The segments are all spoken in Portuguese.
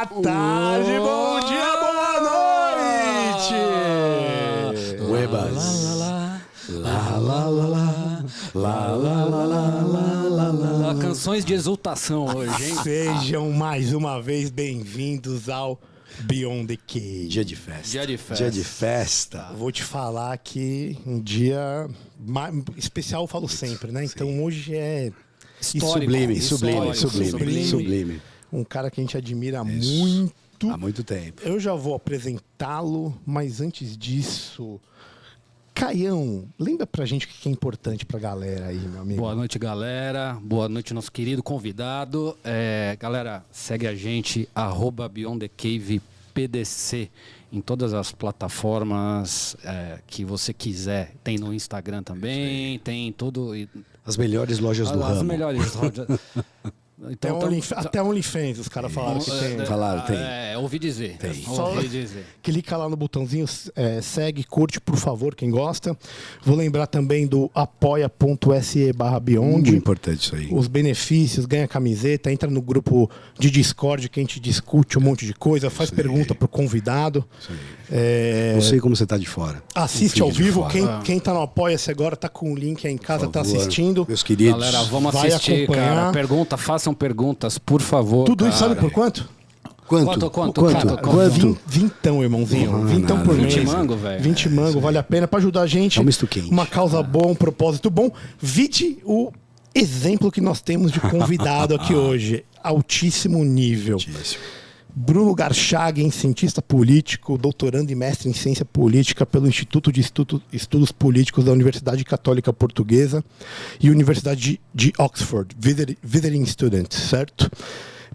boa tarde, bom dia, boa noite! Uebas. Canções de exultação hoje, hein? Sejam mais uma vez bem-vindos ao Beyond the Cave. Dia de festa. Dia de festa. Dia de festa. Vou te falar que um dia especial, eu falo sempre, né? Então hoje é Histórico. Sublime. um cara que a gente admira muito. Há muito tempo. Eu já vou apresentá-lo, mas antes disso, Caião, lembra pra gente o que é importante pra galera aí, meu amigo? Boa noite, galera. Boa noite, nosso querido convidado. Galera, segue a gente, @BeyondTheCavePDC, em todas as plataformas que você quiser. Tem no Instagram também, tem tudo. As melhores lojas do As ramo. melhores lojas. Então, Até OnlyFans, os caras falaram que tem. Falaram, tem. Ouvi dizer. Só Ouvi dizer. clica lá no botãozinho, segue, curte, por favor, quem gosta. Vou lembrar também do apoia.se/Beyond. Muito importante isso aí. Os benefícios, ganha camiseta, entra no grupo de Discord que a gente discute um monte de coisa, faz pergunta pro convidado. Isso aí. Não sei como você tá de fora. Assiste Não ao fique de vivo. fora. Quem tá no Apoia-se agora tá com o link aí em casa, Por tá favor, assistindo. Meus queridos. Galera, vamos Vai assistir, acompanhar. cara. Façam perguntas, por favor. Tudo isso cara. sabe por quanto? Quanto? Quanto? Vintão, irmãozinho. Vintão por mês. 20 mango, velho. 20 mango, vale a pena pra ajudar a gente. É um misto quente. Uma causa boa, um propósito bom. Vide o exemplo que nós temos de convidado aqui hoje. Altíssimo nível. Altíssimo. Bruno Garchagen, cientista político, doutorando e mestre em ciência política pelo Instituto de Estudos Políticos da Universidade Católica Portuguesa e Universidade de Oxford, visiting student, certo?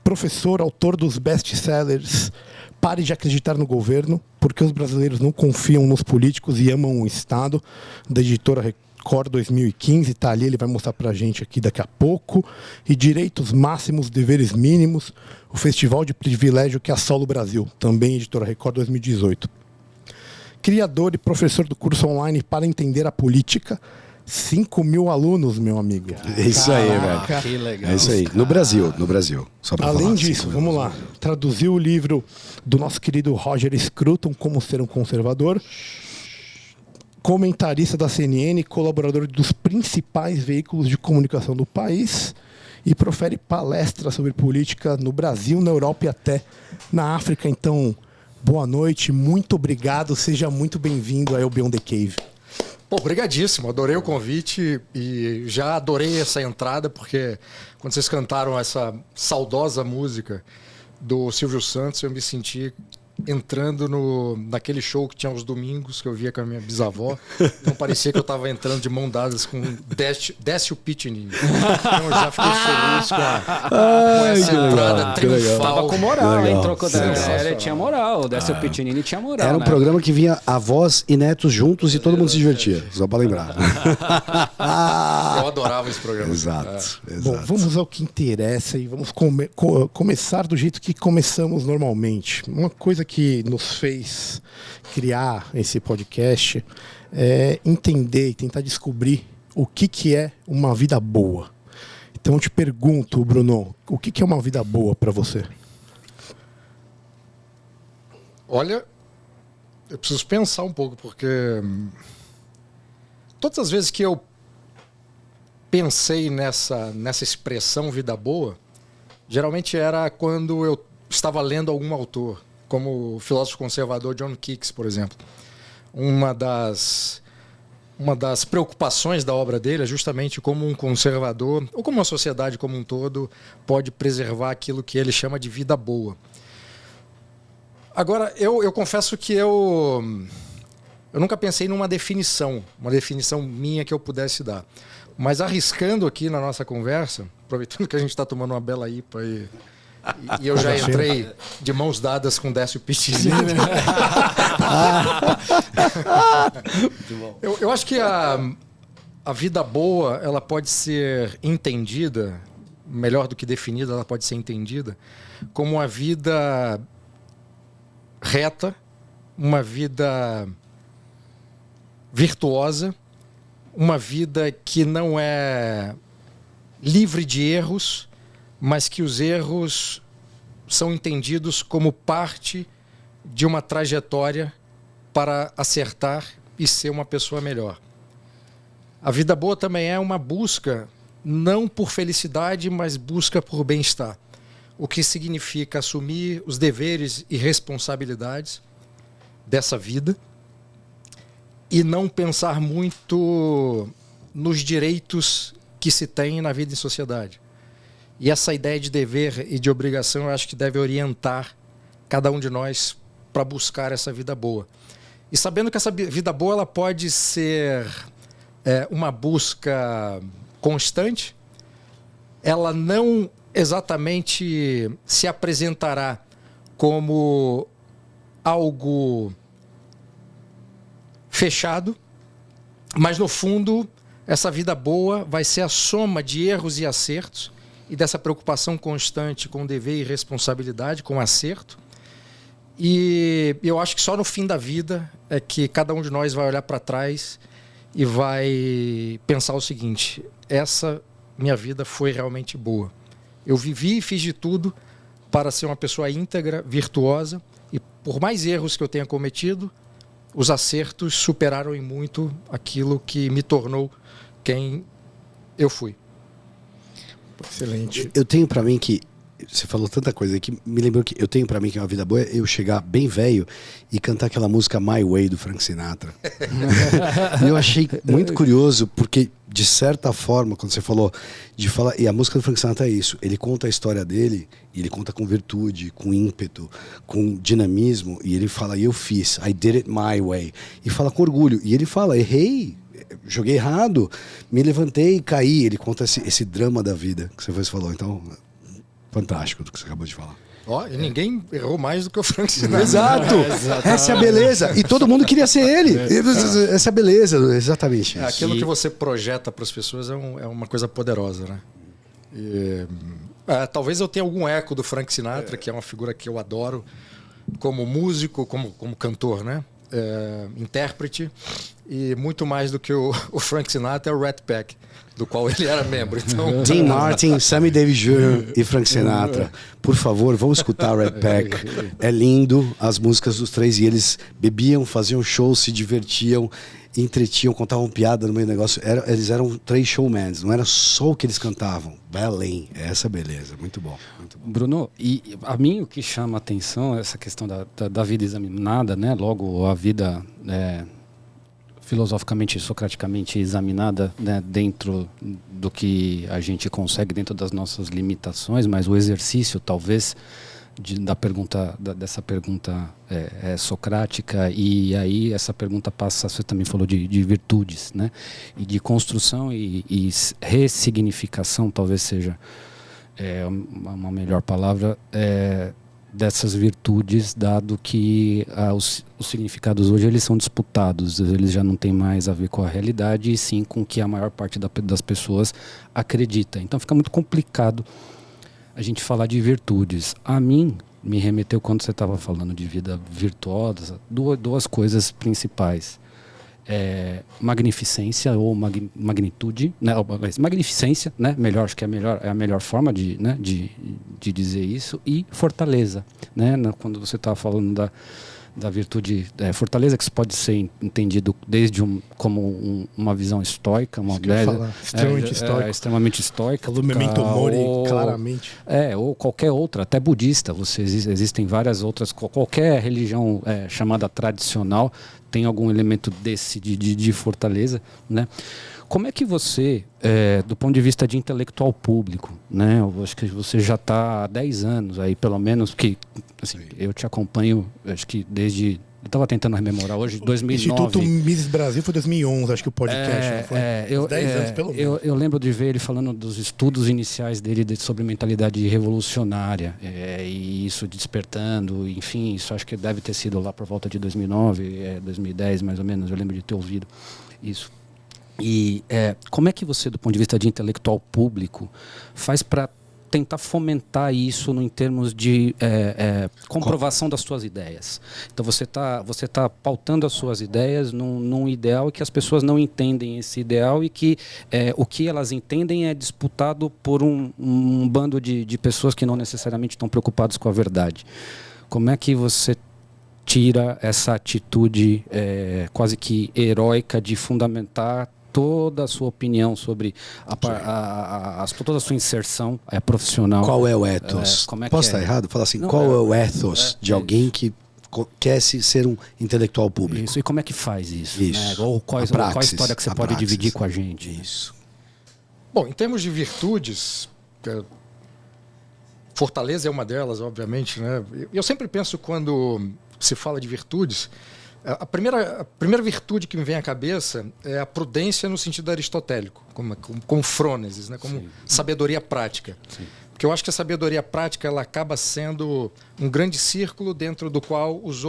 Professor, autor dos best-sellers Pare de Acreditar no Governo, porque os brasileiros não confiam nos políticos e amam o Estado, da editora Record 2015, está ali, ele vai mostrar para a gente aqui daqui a pouco. E Direitos Máximos, Deveres Mínimos, o festival de privilégio que assola o Brasil, também editora Record 2018. Criador e professor do curso online Para Entender a Política, 5.000 alunos, meu amigo. É isso aí, Caraca. velho. Que legal. É isso aí. No Brasil. Só pra Além falar, disso, 5.000 vamos lá. alunos. Traduziu o livro do nosso querido Roger Scruton, Como Ser um Conservador. Comentarista da CNN, colaborador dos principais veículos de comunicação do país e profere palestras sobre política no Brasil, na Europa e até na África. Então, boa noite, muito obrigado, seja muito bem-vindo ao Beyond the Cave. Pô, obrigadíssimo, adorei o convite e já adorei essa entrada, porque quando vocês cantaram essa saudosa música do Silvio Santos, eu me senti entrando naquele show que tinha aos domingos, que eu via com a minha bisavó. Então parecia que eu estava entrando de mão dadas com Décio Pittini. Então eu já fiquei feliz com essa entrada triunfal. Tava com moral, Legal. hein? Trocou da Sensacional. série, tinha moral. O Décio Pitinini tinha moral. Era um né? programa que vinha avós e netos juntos e todo mundo se divertia. Só pra lembrar. Eu adorava esse programa. Exato. Bom, vamos ao que interessa e vamos começar do jeito que começamos normalmente. Uma coisa que nos fez criar esse podcast é entender e tentar descobrir o que é uma vida boa. Então eu te pergunto, Bruno, o que é uma vida boa para você? Olha, eu preciso pensar um pouco, porque todas as vezes que eu pensei nessa expressão vida boa, geralmente era quando eu estava lendo algum autor, como o filósofo conservador John Keats, por exemplo. Uma das preocupações da obra dele é justamente como um conservador, ou como uma sociedade como um todo, pode preservar aquilo que ele chama de vida boa. Agora, eu confesso que eu nunca pensei numa definição, uma definição minha que eu pudesse dar. Mas arriscando aqui na nossa conversa, aproveitando que a gente está tomando uma bela IPA e eu já entrei de mãos dadas com Décio Pittini. Eu acho que a vida boa, ela pode ser entendida, melhor do que definida, ela pode ser entendida como uma vida reta, uma vida virtuosa, uma vida que não é livre de erros, mas que os erros são entendidos como parte de uma trajetória para acertar e ser uma pessoa melhor. A vida boa também é uma busca, não por felicidade, mas busca por bem-estar. O que significa assumir os deveres e responsabilidades dessa vida e não pensar muito nos direitos que se tem na vida em sociedade. E essa ideia de dever e de obrigação eu acho que deve orientar cada um de nós para buscar essa vida boa. E sabendo que essa vida boa ela pode ser uma busca constante, ela não exatamente se apresentará como algo fechado, mas no fundo essa vida boa vai ser a soma de erros e acertos e dessa preocupação constante com dever e responsabilidade, com acerto. E eu acho que só no fim da vida é que cada um de nós vai olhar para trás e vai pensar o seguinte: essa minha vida foi realmente boa. Eu vivi e fiz de tudo para ser uma pessoa íntegra, virtuosa, e por mais erros que eu tenha cometido, os acertos superaram em muito aquilo que me tornou quem eu fui. Excelente. Eu tenho pra mim que você falou tanta coisa que me lembrou que eu tenho pra mim que é uma vida boa eu chegar bem velho e cantar aquela música My Way do Frank Sinatra. E eu achei muito curioso porque de certa forma quando você falou de falar, e a música do Frank Sinatra é isso, ele conta a história dele e ele conta com virtude, com ímpeto, com dinamismo, e ele fala eu fiz, I did it my way, e fala com orgulho, e ele fala errei, joguei errado, me levantei e caí. Ele conta esse drama da vida que você falou. Então, fantástico do que você acabou de falar. E ninguém errou mais do que o Frank Sinatra. Exato! Essa é a beleza. E todo mundo queria ser ele. Essa é a beleza, exatamente isso. Aquilo que você projeta para as pessoas é uma coisa poderosa, né? Talvez eu tenha algum eco do Frank Sinatra, que é uma figura que eu adoro, como músico, como cantor, né? Intérprete, e muito mais do que o Frank Sinatra é o Rat Pack, do qual ele era membro. Então... Tim Martin, Sammy Davis Jr. e Frank Sinatra. Por favor, vamos escutar o Rat Pack. É lindo, as músicas dos três, e eles bebiam, faziam shows, se divertiam, entretinham, contavam piada no meio do negócio. Eles eram três showmans, não era só o que eles cantavam. Vai além, essa beleza, muito bom, muito bom. Bruno, e a mim o que chama a atenção é essa questão da vida examinada, né? Logo a vida filosoficamente, socraticamente examinada, né? Dentro do que a gente consegue, dentro das nossas limitações, mas o exercício talvez dessa pergunta socrática, e aí essa pergunta passa, você também falou de virtudes, né? E de construção e ressignificação, talvez seja uma melhor palavra, dessas virtudes, dado que os significados hoje eles são disputados, eles já não têm mais a ver com a realidade e sim com o que a maior parte das pessoas acredita. Então fica muito complicado a gente falar de virtudes. A mim, me remeteu quando você estava falando de vida virtuosa, duas coisas principais. Magnificência ou magnitude, né? Magnificência, né? Melhor, acho que é a melhor forma de dizer isso, e fortaleza, né? Quando você estava falando da virtude, fortaleza, que isso pode ser entendido desde como uma visão estoica, uma extremamente estoica. Falou Memento Mori, claramente. Ou qualquer outra, até budista. Existem várias outras, qualquer religião chamada tradicional tem algum elemento desse de fortaleza, né? Como é que você, do ponto de vista de intelectual público, né? Eu acho que você já está há 10 anos aí, pelo menos, porque assim, eu te acompanho, acho que desde... Eu estava tentando rememorar hoje, 2009. Instituto Mises Brasil foi 2011, acho que o podcast, não foi? 10 anos, pelo menos. Eu lembro de ver ele falando dos estudos iniciais dele sobre mentalidade revolucionária, e isso despertando, enfim, isso acho que deve ter sido lá por volta de 2009, 2010 mais ou menos, eu lembro de ter ouvido isso. E como é que você, do ponto de vista de intelectual público, faz para tentar fomentar isso em termos de comprovação das suas ideias. Então você tá pautando as suas ideias num ideal que as pessoas não entendem esse ideal e que o que elas entendem é disputado por um bando de pessoas que não necessariamente estão preocupados com a verdade. Como é que você tira essa atitude quase que heróica de fundamentar toda a sua opinião sobre toda a sua inserção profissional? Qual é o ethos? Posso estar errado? Fala assim, qual é o ethos de alguém que quer ser um intelectual público? Isso. E como é que faz isso? Isso. Né? Ou qual a história que você pode dividir com a gente? Isso. Bom, em termos de virtudes, fortaleza é uma delas, obviamente, né? Eu sempre penso, quando se fala de virtudes, a primeira virtude que me vem à cabeça é a prudência no sentido aristotélico, como frônesis, né? Como sabedoria prática. Sim. Porque eu acho que a sabedoria prática ela acaba sendo um grande círculo dentro do qual as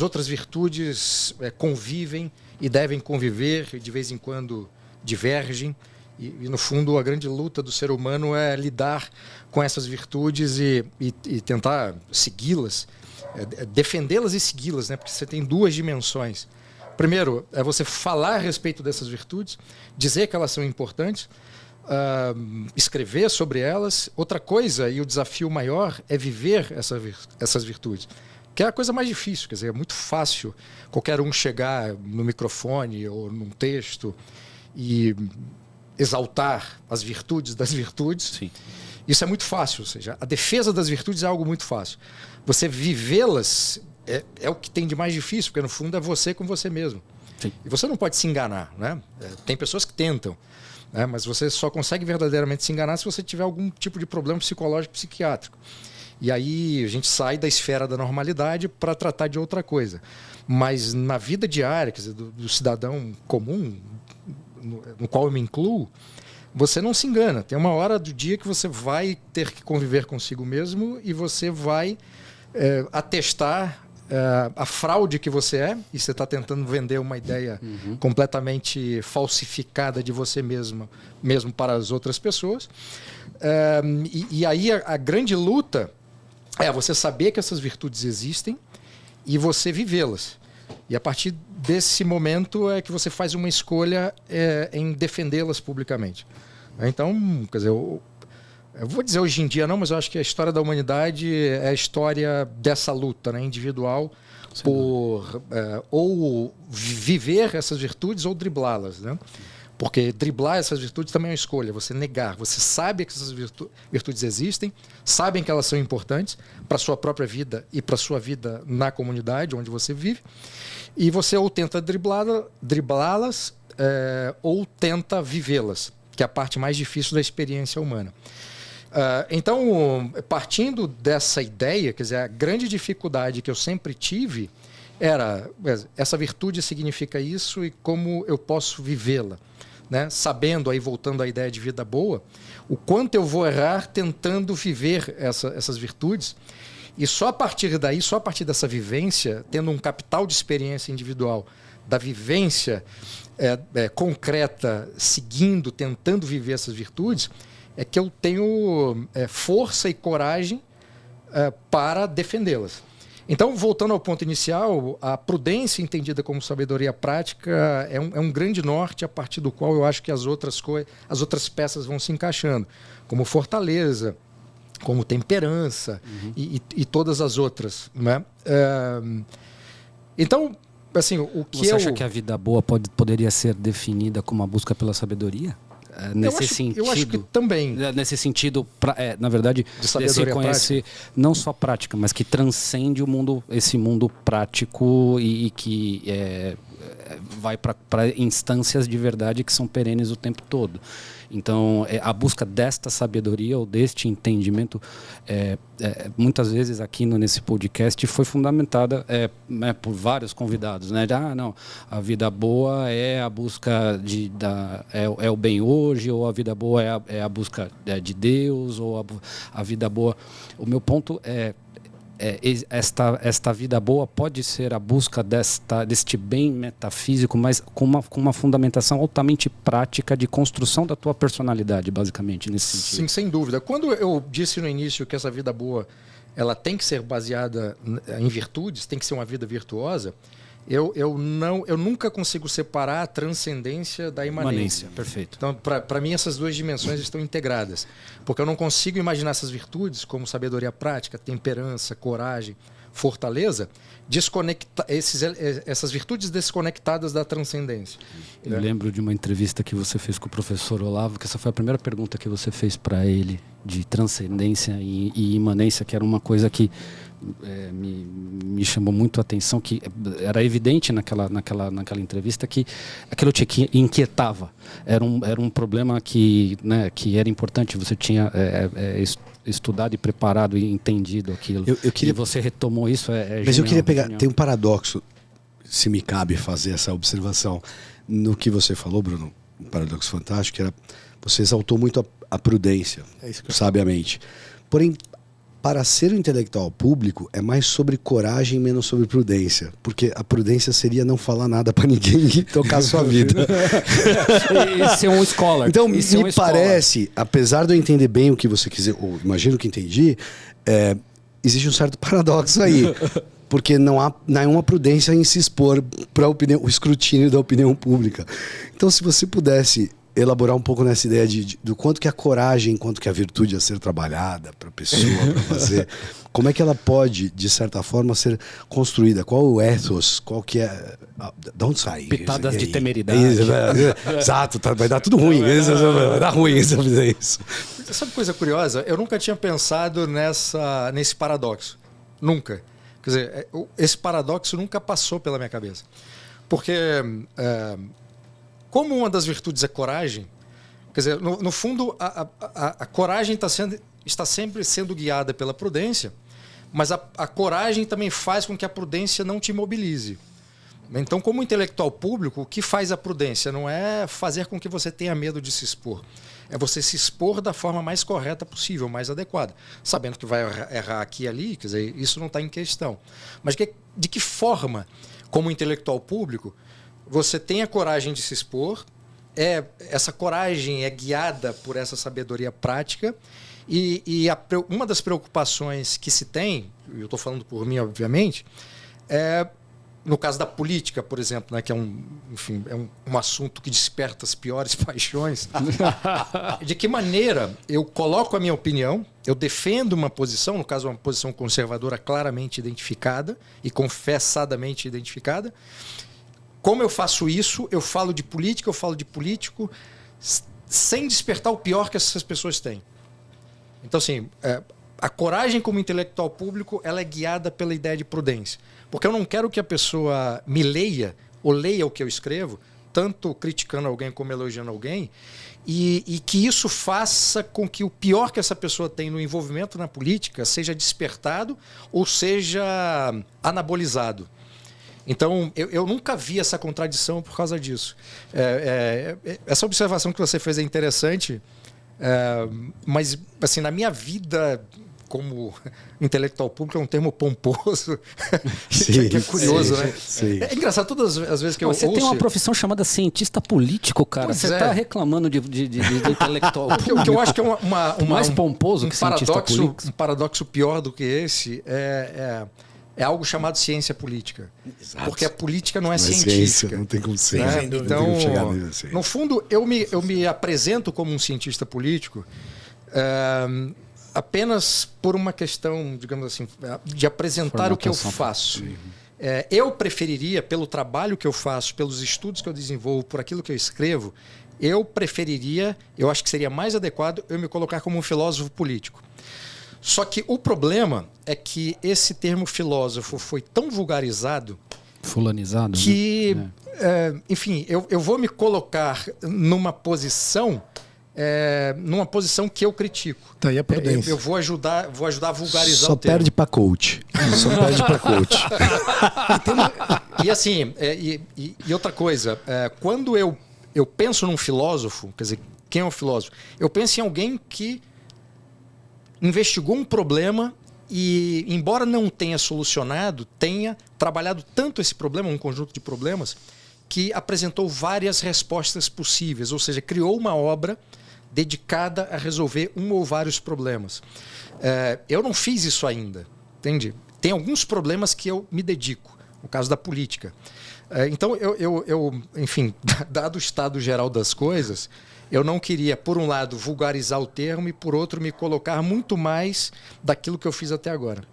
outras virtudes convivem e devem conviver, e de vez em quando divergem. E, no fundo, a grande luta do ser humano é lidar com essas virtudes e tentar segui-las, defendê-las e segui-las, né? Porque você tem duas dimensões. Primeiro, é você falar a respeito dessas virtudes, dizer que elas são importantes, escrever sobre elas. Outra coisa, e o desafio maior, é viver essas virtudes, que é a coisa mais difícil. Quer dizer, é muito fácil qualquer um chegar no microfone ou num texto e exaltar as virtudes das virtudes. Sim. Isso é muito fácil, ou seja, a defesa das virtudes é algo muito fácil. Você vivê-las é o que tem de mais difícil, porque no fundo é você com você mesmo. Sim. E você não pode se enganar, né? Tem pessoas que tentam, né? Mas você só consegue verdadeiramente se enganar se você tiver algum tipo de problema psicológico, psiquiátrico. E aí a gente sai da esfera da normalidade para tratar de outra coisa. Mas na vida diária, quer dizer, do cidadão comum, no qual eu me incluo, você não se engana. Tem uma hora do dia que você vai ter que conviver consigo mesmo e você vai atestar a fraude que você é, e você está tentando vender uma ideia completamente falsificada de você mesmo para as outras pessoas. E aí a grande luta é você saber que essas virtudes existem e você vivê-las. E a partir desse momento é que você faz uma escolha em defendê-las publicamente. Então, quer dizer, eu vou dizer hoje em dia não, mas eu acho que a história da humanidade é a história dessa luta, né, individual, por ou viver essas virtudes ou driblá-las, né? Porque driblar essas virtudes também é uma escolha, você negar. Você sabe que essas virtudes existem, sabem que elas são importantes para a sua própria vida e para a sua vida na comunidade onde você vive, e você ou tenta driblá-las ou tenta vivê-las, que é a parte mais difícil da experiência humana. Então, partindo dessa ideia, quer dizer, a grande dificuldade que eu sempre tive era essa virtude significa isso e como eu posso vivê-la, né? Sabendo, aí voltando à ideia de vida boa, o quanto eu vou errar tentando viver essas virtudes, e só a partir daí, só a partir dessa vivência, tendo um capital de experiência individual, da vivência concreta, seguindo, tentando viver essas virtudes, é que eu tenho força e coragem para defendê-las. Então, voltando ao ponto inicial, a prudência entendida como sabedoria prática é um grande norte a partir do qual eu acho que as outras peças vão se encaixando, como fortaleza, como temperança e todas as outras, né? Então, assim, o que Você acha que a vida boa poderia ser definida como a busca pela sabedoria? Nesse sentido, eu acho que também. Nesse sentido, na verdade, de sabedoria conhece não só prática, mas que transcende esse mundo prático e que vai para instâncias de verdade que são perenes o tempo todo. Então, a busca desta sabedoria ou deste entendimento, muitas vezes aqui nesse podcast, foi fundamentada por vários convidados, né? Não, a vida boa é a busca é o bem hoje, ou a vida boa é a busca de Deus, ou a vida boa. O meu ponto é esta vida boa pode ser a busca deste bem metafísico, mas com uma fundamentação altamente prática de construção da tua personalidade, basicamente, nesse sentido. Sim, sem dúvida. Quando eu disse no início que essa vida boa ela tem que ser baseada em virtudes, tem que ser uma vida virtuosa, eu nunca consigo separar a transcendência da imanência. Perfeito. Então, para mim, essas duas dimensões estão integradas. Porque eu não consigo imaginar essas virtudes como sabedoria prática, temperança, coragem, fortaleza, essas virtudes desconectadas da transcendência. Eu lembro de uma entrevista que você fez com o professor Olavo, que essa foi a primeira pergunta que você fez para ele, de transcendência e imanência, que era uma coisa que me chamou muito a atenção, que era evidente naquela entrevista que aquilo te inquietava. Era um problema que era importante, você tinha estudado e preparado e entendido aquilo. E você retomou isso. Mas eu queria pegar, tem um paradoxo, se me cabe fazer essa observação, no que você falou, Bruno, um paradoxo fantástico, que era, você exaltou muito a prudência, sabiamente. Porém, para ser um intelectual público, é mais sobre coragem, menos sobre prudência. Porque a prudência seria não falar nada para ninguém e tocar a sua vida. E ser um scholar. Então, me parece, apesar de eu entender bem o que você quiser, ou imagino que entendi, existe um certo paradoxo aí. Porque não há nenhuma prudência em se expor para o escrutínio da opinião pública. Então, se você pudesse elaborar um pouco nessa ideia do quanto que a coragem, quanto que a virtude a ser trabalhada para a pessoa, para fazer, como é que ela pode, de certa forma, ser construída? Qual o ethos? Qual que é... De onde sai? Pitadas de temeridade. Exato, vai dar tudo ruim. Vai dar ruim se eu fizer isso. Sabe coisa curiosa? Eu nunca tinha pensado nesse paradoxo. Nunca. Quer dizer, esse paradoxo nunca passou pela minha cabeça. Porque... como uma das virtudes é coragem, quer dizer, no fundo, a coragem está sempre sendo guiada pela prudência, mas a coragem também faz com que a prudência não te imobilize. Então, como intelectual público, o que faz a prudência? Não é fazer com que você tenha medo de se expor. É você se expor da forma mais correta possível, mais adequada. Sabendo que vai errar aqui e ali, quer dizer, isso não está em questão. Mas de que forma, como intelectual público, você tem a coragem de se expor, essa coragem é guiada por essa sabedoria prática e uma das preocupações que se tem, eu estou falando por mim, obviamente, no caso da política, por exemplo, né, que é um assunto que desperta as piores paixões, de que maneira eu coloco a minha opinião, eu defendo uma posição, no caso uma posição conservadora claramente identificada e confessadamente identificada. Como eu faço isso? Eu falo de política, eu falo de político, sem despertar o pior que essas pessoas têm. Então, assim, a coragem como intelectual público, ela é guiada pela ideia de prudência. Porque eu não quero que a pessoa me leia, ou leia o que eu escrevo, tanto criticando alguém como elogiando alguém, e que isso faça com que o pior que essa pessoa tem no envolvimento na política seja despertado ou seja anabolizado. Então, eu nunca vi essa contradição por causa disso. Essa observação que você fez é interessante, mas, assim, na minha vida como intelectual público é um termo pomposo, sim, que é curioso, sim, né? Sim. É engraçado todas as vezes que eu ouço... Você tem uma profissão chamada cientista político, cara. Você está reclamando de intelectual público. O que eu acho que é mais pomposo que cientista político. Um paradoxo pior do que esse é algo chamado ciência política. Exato. Porque a política não é científica. Ciência, não tem como ser. Né? Então, assim. no fundo, eu me apresento como um cientista político apenas por uma questão, digamos assim, de apresentar o que eu faço. Eu preferiria, pelo trabalho que eu faço, pelos estudos que eu desenvolvo, por aquilo que eu escrevo, eu acho que seria mais adequado eu me colocar como um filósofo político. Só que o problema é que esse termo filósofo foi tão vulgarizado, fulanizado, que, enfim, eu vou me colocar numa posição que eu critico. Tá aí a prudência. Eu vou ajudar a vulgarizar Só o termo. Perde pra coach. Só perde pra coach. E assim, e outra coisa, quando eu penso num filósofo, quer dizer, quem é um filósofo? Eu penso em alguém que investigou um problema e, embora não tenha solucionado, tenha trabalhado tanto esse problema, um conjunto de problemas, que apresentou várias respostas possíveis, ou seja, criou uma obra dedicada a resolver um ou vários problemas. Eu não fiz isso ainda, entende? Tem alguns problemas que eu me dedico, no caso da política. Então, enfim, dado o estado geral das coisas, eu não queria, por um lado, vulgarizar o termo e, por outro, me colocar muito mais daquilo que eu fiz até agora.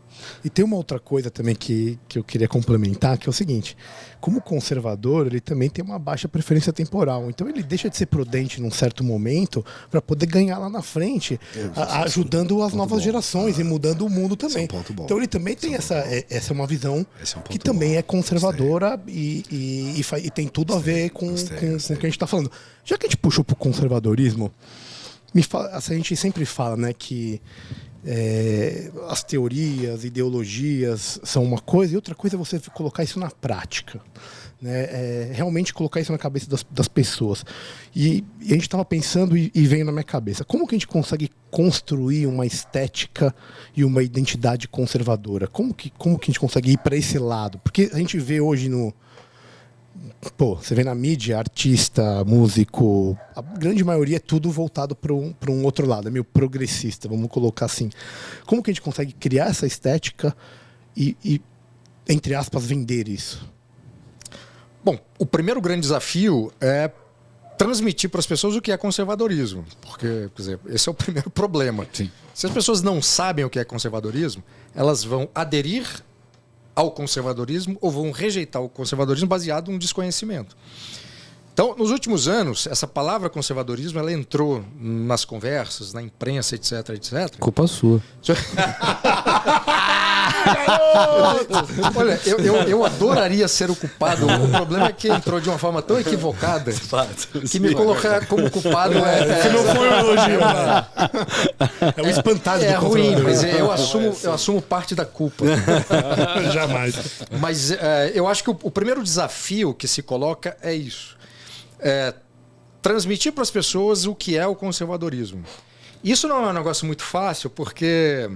E tem uma outra coisa também que eu queria complementar, que é o seguinte: como conservador, ele também tem uma baixa preferência temporal. Então ele deixa de ser prudente num certo momento para poder ganhar lá na frente, ajudando as novas gerações e mudando o mundo também. Então ele também tem essa é uma visão que também é conservadora e tem tudo a ver com o que a gente está falando. Já que a gente puxou para o conservadorismo, a gente sempre fala, né, que as teorias, ideologias são uma coisa, e outra coisa é você colocar isso na prática, né? Realmente colocar isso na cabeça das pessoas. E a gente estava pensando e veio na minha cabeça: como que a gente consegue construir uma estética e uma identidade conservadora? Como que a gente consegue ir para esse lado? Porque a gente vê hoje você vê na mídia, artista, músico, a grande maioria é tudo voltado para um outro lado, é meio progressista, vamos colocar assim. Como que a gente consegue criar essa estética e entre aspas, vender isso? Bom, o primeiro grande desafio é transmitir para as pessoas o que é conservadorismo, porque, quer dizer, esse é o primeiro problema. Sim. Se as pessoas não sabem o que é conservadorismo, elas vão aderir ao conservadorismo ou vão rejeitar o conservadorismo baseado em um desconhecimento. Então, nos últimos anos, essa palavra conservadorismo ela entrou nas conversas, na imprensa, etc, etc. Culpa sua. Olha, eu adoraria ser o culpado. O problema é que entrou de uma forma tão equivocada que me colocar como culpado se não for um elogio, é um espantalho. É ruim, mas eu assumo parte da culpa. Jamais. Mas eu acho que o primeiro desafio que se coloca é isso. Transmitir para as pessoas o que é o conservadorismo. Isso não é um negócio muito fácil, porque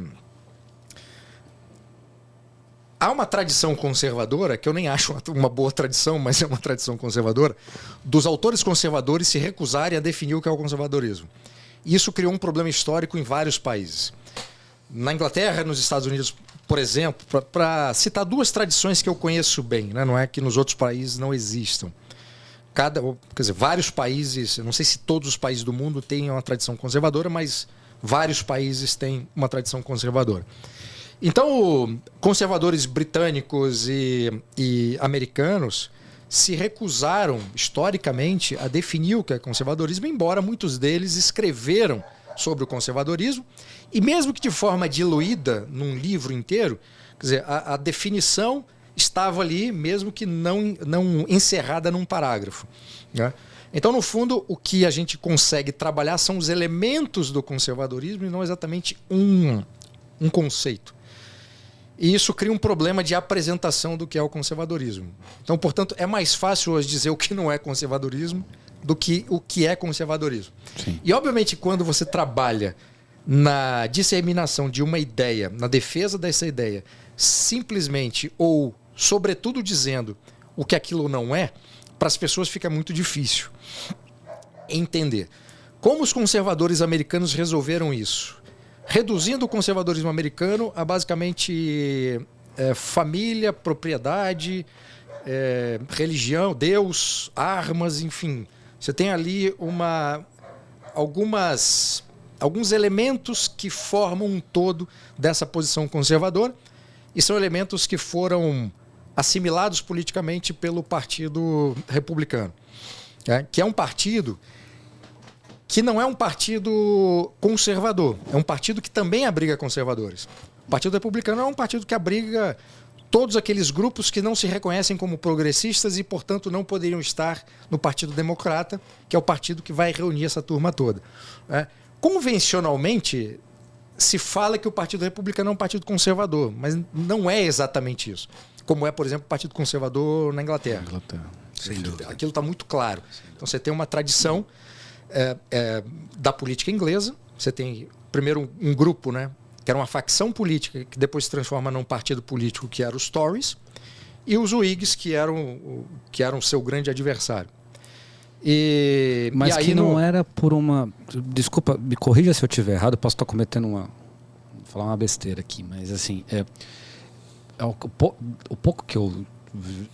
há uma tradição conservadora, que eu nem acho uma boa tradição, mas é uma tradição conservadora, dos autores conservadores se recusarem a definir o que é o conservadorismo. Isso criou um problema histórico em vários países. Na Inglaterra, nos Estados Unidos, por exemplo, para citar duas tradições que eu conheço bem, né? Não é que nos outros países não existam. Quer dizer, vários países, eu não sei se todos os países do mundo têm uma tradição conservadora, mas vários países têm uma tradição conservadora. Então, conservadores britânicos e americanos se recusaram, historicamente, a definir o que é conservadorismo, embora muitos deles escreveram sobre o conservadorismo, e mesmo que de forma diluída, num livro inteiro, quer dizer, a definição estava ali, mesmo que não encerrada num parágrafo, né? Então, no fundo, o que a gente consegue trabalhar são os elementos do conservadorismo e não exatamente um conceito. E isso cria um problema de apresentação do que é o conservadorismo. Então, portanto, é mais fácil hoje dizer o que não é conservadorismo do que o que é conservadorismo. Sim. E, obviamente, quando você trabalha na disseminação de uma ideia, na defesa dessa ideia, simplesmente ou sobretudo dizendo o que aquilo não é, para as pessoas fica muito difícil entender. Como os conservadores americanos resolveram isso? Reduzindo o conservadorismo americano a basicamente família, propriedade, religião, Deus, armas, enfim. Você tem ali alguns elementos que formam um todo dessa posição conservadora, e são elementos que foram assimilados politicamente pelo Partido Republicano, que é um partido que não é um partido conservador, é um partido que também abriga conservadores. O Partido Republicano é um partido que abriga todos aqueles grupos que não se reconhecem como progressistas e, portanto, não poderiam estar no Partido Democrata, que é o partido que vai reunir essa turma toda. Convencionalmente, se fala que o Partido Republicano é um partido conservador, mas não é exatamente isso. Como é, por exemplo, o Partido Conservador na Inglaterra. Sem dúvida. Aquilo está muito claro. Então você tem uma tradição da política inglesa. Você tem, primeiro, um grupo, né, que era uma facção política que depois se transforma num partido político, que era os Tories, e os Whigs, que eram seu grande adversário. Mas e aí que não era por uma... Desculpa, me corrija se eu estiver errado, eu posso estar cometendo vou falar uma besteira aqui, mas assim, o pouco que eu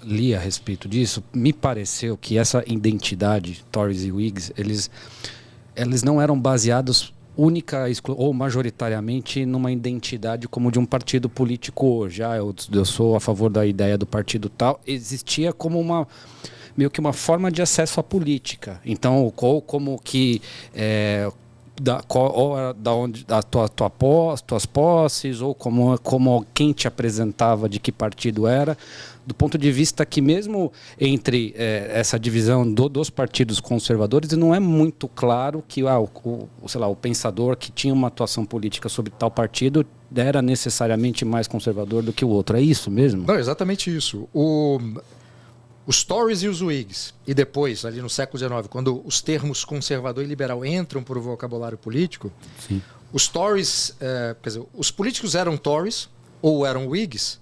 li a respeito disso, me pareceu que essa identidade, Tories e Whigs, eles não eram baseados única ou majoritariamente numa identidade como de um partido político hoje. Eu sou a favor da ideia do partido tal. Existia como meio que uma forma de acesso à política. Então, como que da onde tuas posses, ou como quem te apresentava de que partido era, do ponto de vista que mesmo entre essa divisão dos partidos conservadores, não é muito claro que o pensador que tinha uma atuação política sobre tal partido era necessariamente mais conservador do que o outro. É isso mesmo? Não, exatamente isso. Os Tories e os Whigs, e depois, ali no século XIX, quando os termos conservador e liberal entram para o vocabulário político, sim, os Tories, quer dizer, os políticos eram Tories ou eram Whigs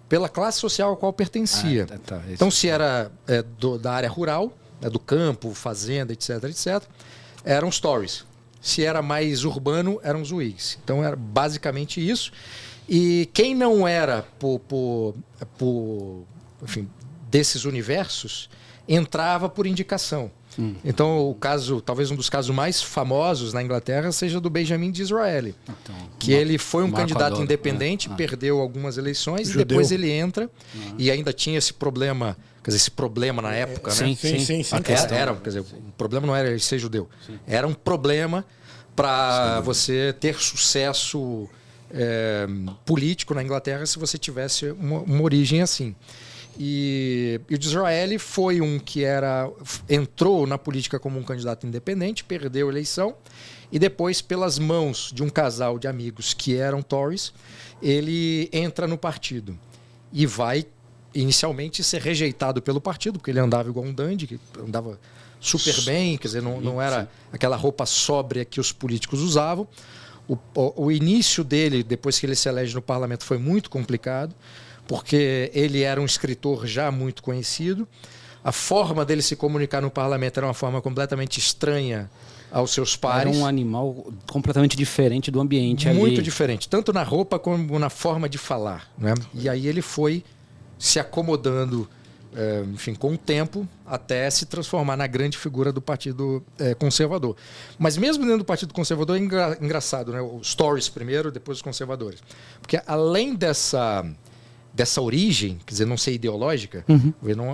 pela classe social a qual pertencia. Então, se era da área rural, do campo, fazenda, etc., eram os Tories. Se era mais urbano, eram os Whigs. Então, era basicamente isso. E quem não era enfim, desses universos, entrava por indicação. Então, talvez um dos casos mais famosos na Inglaterra seja do Benjamin Disraeli, que ele foi um candidato independente, perdeu algumas eleições, e depois ele entra, e ainda tinha esse problema, quer dizer, esse problema na época, né? Sim. Quer dizer, o problema não era ele ser judeu, era um problema para você ter sucesso político na Inglaterra se você tivesse uma origem assim. E o Disraeli foi um que entrou na política como um candidato independente, perdeu a eleição, e depois, pelas mãos de um casal de amigos que eram Tories, ele entra no partido e vai inicialmente ser rejeitado pelo partido, porque ele andava igual um dandy, que andava super bem, quer dizer, não era aquela roupa sóbria que os políticos usavam. O início dele, depois que ele se elege no parlamento, foi muito complicado, porque ele era um escritor já muito conhecido. A forma dele se comunicar no parlamento era uma forma completamente estranha aos seus pares. Era um animal completamente diferente do ambiente ali. Muito diferente, tanto na roupa como na forma de falar, né? E aí ele foi se acomodando, enfim, com o tempo, até se transformar na grande figura do Partido Conservador. Mas mesmo dentro do Partido Conservador é engraçado, né? Os Tories primeiro, depois os conservadores. Porque além dessa origem, quer dizer, não ser ideológica,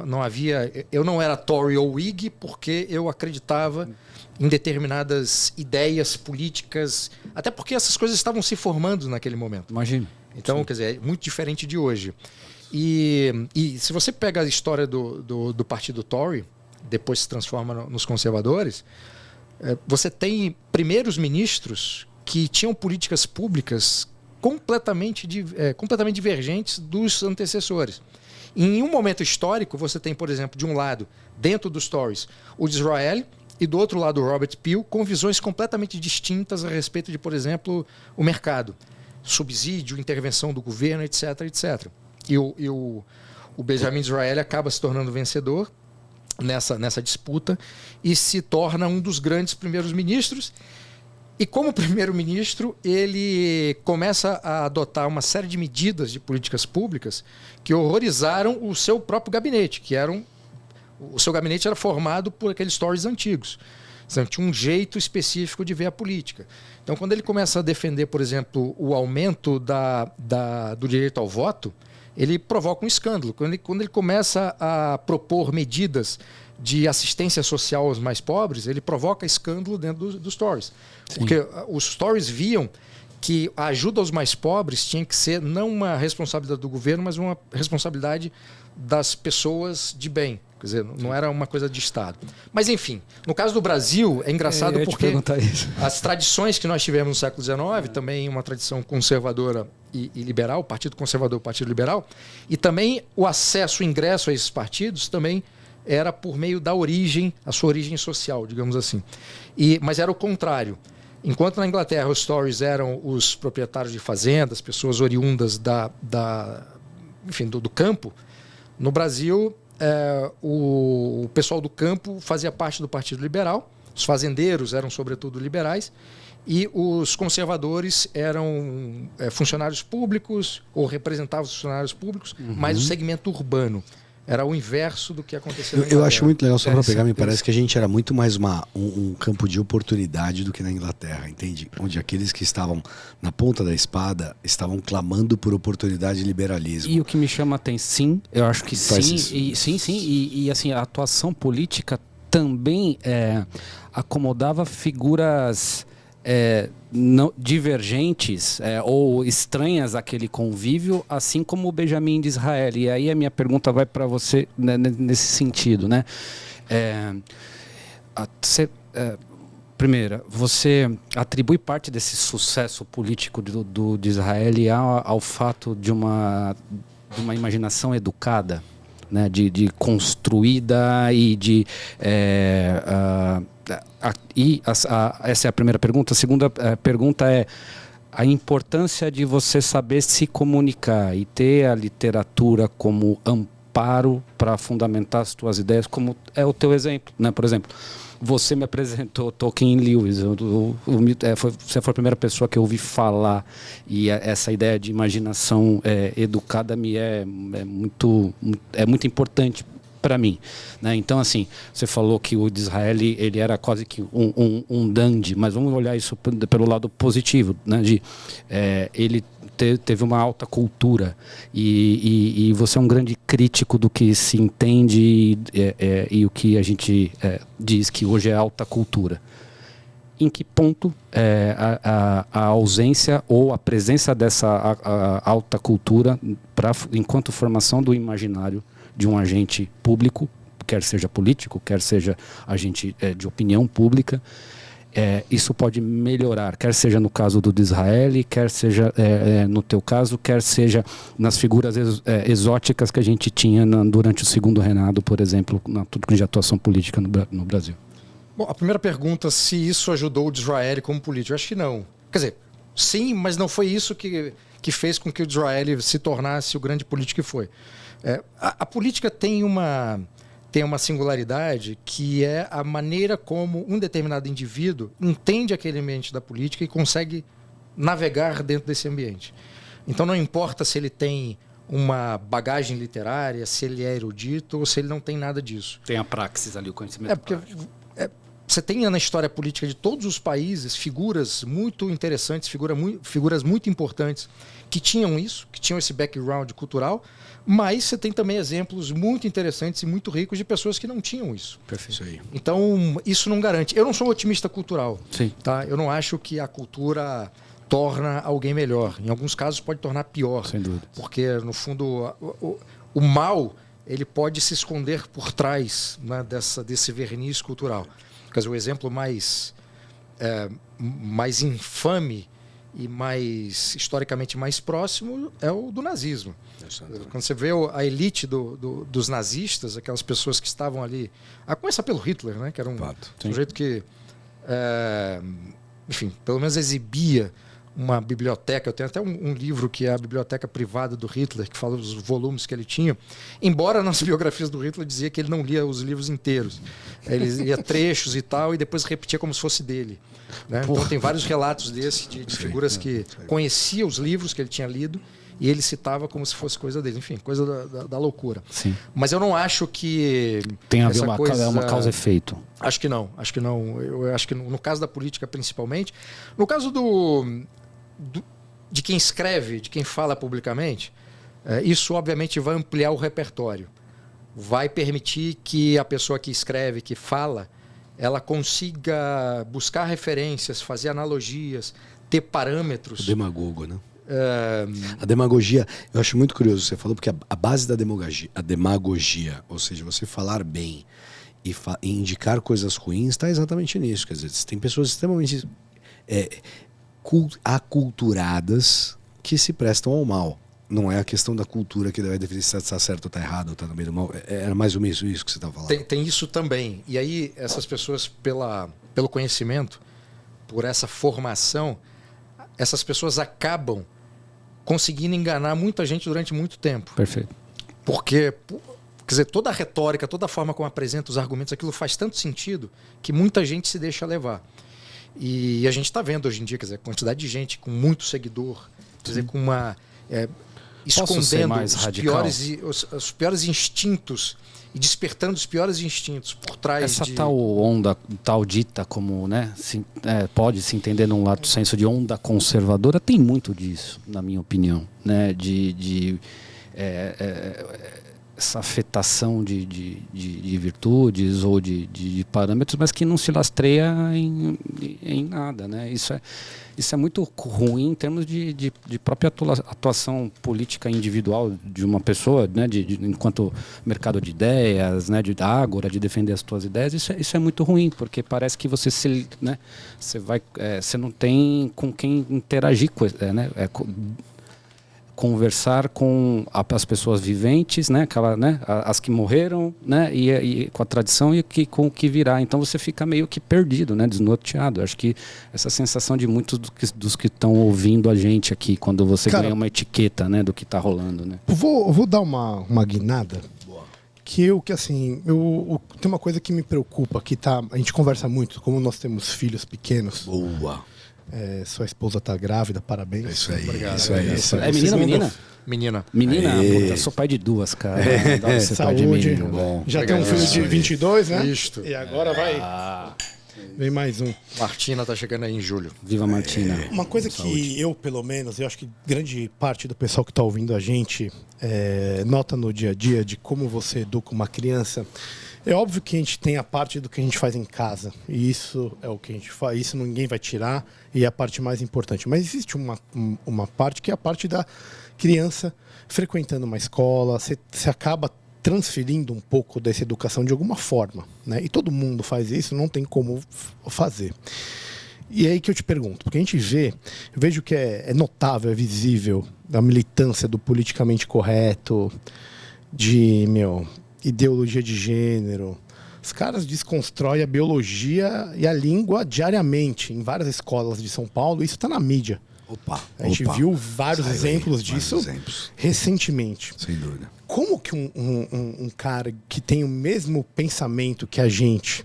não havia... Eu não era Tory ou Whig porque eu acreditava em determinadas ideias políticas, até porque essas coisas estavam se formando naquele momento. Imagina. Então, quer dizer, é muito diferente de hoje. E se você pega a história do Partido Tory, depois se transforma nos conservadores, você tem primeiros ministros que tinham políticas públicas completamente divergentes dos antecessores. Em um momento histórico, você tem, por exemplo, de um lado, dentro dos Tories, o Disraeli, e do outro lado o Robert Peel, com visões completamente distintas a respeito de, por exemplo, o mercado, subsídio, intervenção do governo, etc., etc. E o Benjamin Disraeli acaba se tornando vencedor nessa disputa e se torna um dos grandes primeiros ministros. E como primeiro-ministro, ele começa a adotar uma série de medidas de políticas públicas que horrorizaram o seu próprio gabinete, o seu gabinete era formado por aqueles Tories antigos. Então, tinha um jeito específico de ver a política. Então, quando ele começa a defender, por exemplo, o aumento do direito ao voto, ele provoca um escândalo. Quando ele começa a propor medidas de assistência social aos mais pobres, ele provoca escândalo dentro dos Tories. Sim. Porque os Tories viam que a ajuda aos mais pobres tinha que ser não uma responsabilidade do governo, mas uma responsabilidade das pessoas de bem. Quer dizer, não era uma coisa de Estado. Mas, enfim, no caso do Brasil, é engraçado porque as tradições que nós tivemos no século XIX, também uma tradição conservadora e liberal, Partido Conservador, Partido Liberal, e também o acesso, o ingresso a esses partidos também era por meio da origem, a sua origem social, digamos assim. Mas era o contrário. Enquanto na Inglaterra os Tories eram os proprietários de fazendas, pessoas oriundas enfim, do campo, no Brasil o pessoal do campo fazia parte do Partido Liberal, os fazendeiros eram sobretudo liberais, e os conservadores eram funcionários públicos ou representavam os funcionários públicos, mas o segmento urbano. Era o inverso do que aconteceu. Eu acho muito legal, só para pegar, me parece que a gente era muito mais um campo de oportunidade do que na Inglaterra, entende? Onde aqueles que estavam na ponta da espada estavam clamando por oportunidade de liberalismo. E o que me chama a atenção, sim, eu acho que sim, sim, e assim, a atuação política também acomodava figuras não, divergentes ou estranhas àquele convívio, assim como o Benjamin Disraeli. E aí a minha pergunta vai para você, né, nesse sentido, né? Primeiro, você atribui parte desse sucesso político do Disraeli ao fato de uma imaginação educada, né, de construída e de essa é a primeira pergunta. A segunda pergunta é a importância de você saber se comunicar e ter a literatura como amparo para fundamentar as suas ideias, como é o teu exemplo, né? Por exemplo, você me apresentou Tolkien Lewis, você foi a primeira pessoa que eu ouvi falar, e essa ideia de imaginação educada me é muito importante para mim, né? Então, assim, você falou que o Disraeli ele era quase que um dandy, mas vamos olhar isso pelo lado positivo, né? Ele teve uma alta cultura e você é um grande crítico do que se entende e o que a gente diz que hoje é alta cultura. Em que ponto a ausência ou a presença dessa alta cultura enquanto formação do imaginário de um agente público, quer seja político, quer seja agente de opinião pública, isso pode melhorar, quer seja no caso do Disraeli, quer seja no teu caso, quer seja nas figuras exóticas que a gente tinha durante o segundo reinado, por exemplo, na de atuação política no Brasil? Bom, a primeira pergunta, se isso ajudou o Disraeli como político, eu acho que não. Quer dizer, sim, mas não foi isso que fez com que o Disraeli se tornasse o grande político que foi. A política tem uma singularidade que é a maneira como um determinado indivíduo entende aquele ambiente da política e consegue navegar dentro desse ambiente. Então não importa se ele tem uma bagagem literária, se ele é erudito ou se ele não tem nada disso. Tem a praxis ali, o conhecimento. Porque você tem na história política de todos os países figuras muito interessantes, figuras muito importantes que tinham isso, que tinham esse background cultural, mas você tem também exemplos muito interessantes e muito ricos de pessoas que não tinham isso. Perfeito. Isso aí. Então, isso não garante. Eu não sou otimista cultural. Sim. Tá? Eu não acho que a cultura torna alguém melhor. Em alguns casos pode tornar pior. Sem dúvida. Porque, no fundo, o mal ele pode se esconder por trás, né, desse verniz cultural. Quer dizer, o exemplo mais infame e historicamente mais próximo é o do nazismo. Quando você vê a elite dos nazistas, aquelas pessoas que estavam ali, a começar pelo Hitler, né, que era um sujeito que, enfim, pelo menos exibia uma biblioteca. Eu tenho até um livro que é a biblioteca privada do Hitler, que fala dos volumes que ele tinha, embora nas biografias do Hitler dizia que ele não lia os livros inteiros. Ele lia trechos e tal, e depois repetia como se fosse dele. Né? Então tem vários relatos desse de figuras que conheciam os livros que ele tinha lido e ele citava como se fosse coisa dele. Enfim, coisa da loucura. Sim. Mas eu não acho que tem a ver uma causa-efeito. Acho que não. Eu acho que no caso da política, principalmente. No caso de quem escreve, de quem fala publicamente, isso obviamente vai ampliar o repertório. Vai permitir que a pessoa que escreve, que fala, ela consiga buscar referências, fazer analogias, ter parâmetros. O demagogo, né? A demagogia, eu acho muito curioso, você falou, porque a base da demagogia, ou seja, você falar bem e indicar coisas ruins, está exatamente nisso. Quer dizer, você tem pessoas extremamente aculturadas que se prestam ao mal. Não é a questão da cultura que vai definir se está certo ou está errado, ou está no meio do mal. Era mais ou menos isso que você estava falando. Tem isso também. E aí, essas pessoas, pelo conhecimento, por essa formação, essas pessoas acabam conseguindo enganar muita gente durante muito tempo. Perfeito. Porque, quer dizer, toda a retórica, toda a forma como apresenta os argumentos, aquilo faz tanto sentido que muita gente se deixa levar. E a gente está vendo hoje em dia, quer dizer, a quantidade de gente com muito seguidor, quer dizer, com uma... escondendo os piores instintos e despertando os piores instintos por trás essa tal onda, tal dita como, né, pode se entender num lato senso de onda conservadora, tem muito disso, na minha opinião, né, essa afetação de virtudes ou de parâmetros, mas que não se lastreia em nada, né? Isso é muito ruim em termos de própria atuação política individual de uma pessoa, né? Enquanto mercado de ideias, né? De ágora, de defender as suas ideias. Isso é muito ruim, porque parece que você você não tem com quem interagir com, né? Conversar com as pessoas viventes, né, as que morreram, né, e com a tradição e com o que virá. Então você fica meio que perdido, né, desnorteado. Acho que essa sensação de muitos dos que estão ouvindo a gente aqui, quando você ganha uma etiqueta, né, do que está rolando, né. Vou dar uma guinada. Que assim, tem uma coisa que me preocupa, que a gente conversa muito, como nós temos filhos pequenos. Boa. Sua esposa tá grávida, parabéns. Isso aí. Obrigado. Isso aí. É menina ou menina? Menina. Puta, sou pai de 2, cara. Você pai de Saúde. menino. Bom. Já tem um filho de 22, né? Isto. E agora vem mais um. Martina tá chegando aí em julho. Viva Martina. Uma coisa que eu, pelo menos, eu acho que grande parte do pessoal que está ouvindo a gente nota no dia a dia de como você educa uma criança. É óbvio que a gente tem a parte do que a gente faz em casa. E isso é o que a gente faz. Isso ninguém vai tirar e é a parte mais importante. Mas existe uma parte que é a parte da criança frequentando uma escola. Você acaba transferindo um pouco dessa educação de alguma forma, né? E todo mundo faz isso, não tem como fazer. E é aí que eu te pergunto, porque a gente eu vejo que é notável, é visível a militância do politicamente correto, de, ideologia de gênero. Os caras desconstroem a biologia e a língua diariamente em várias escolas de São Paulo. Isso está na mídia. A gente viu vários exemplos disso recentemente. Sem dúvida. Como que um cara que tem o mesmo pensamento que a gente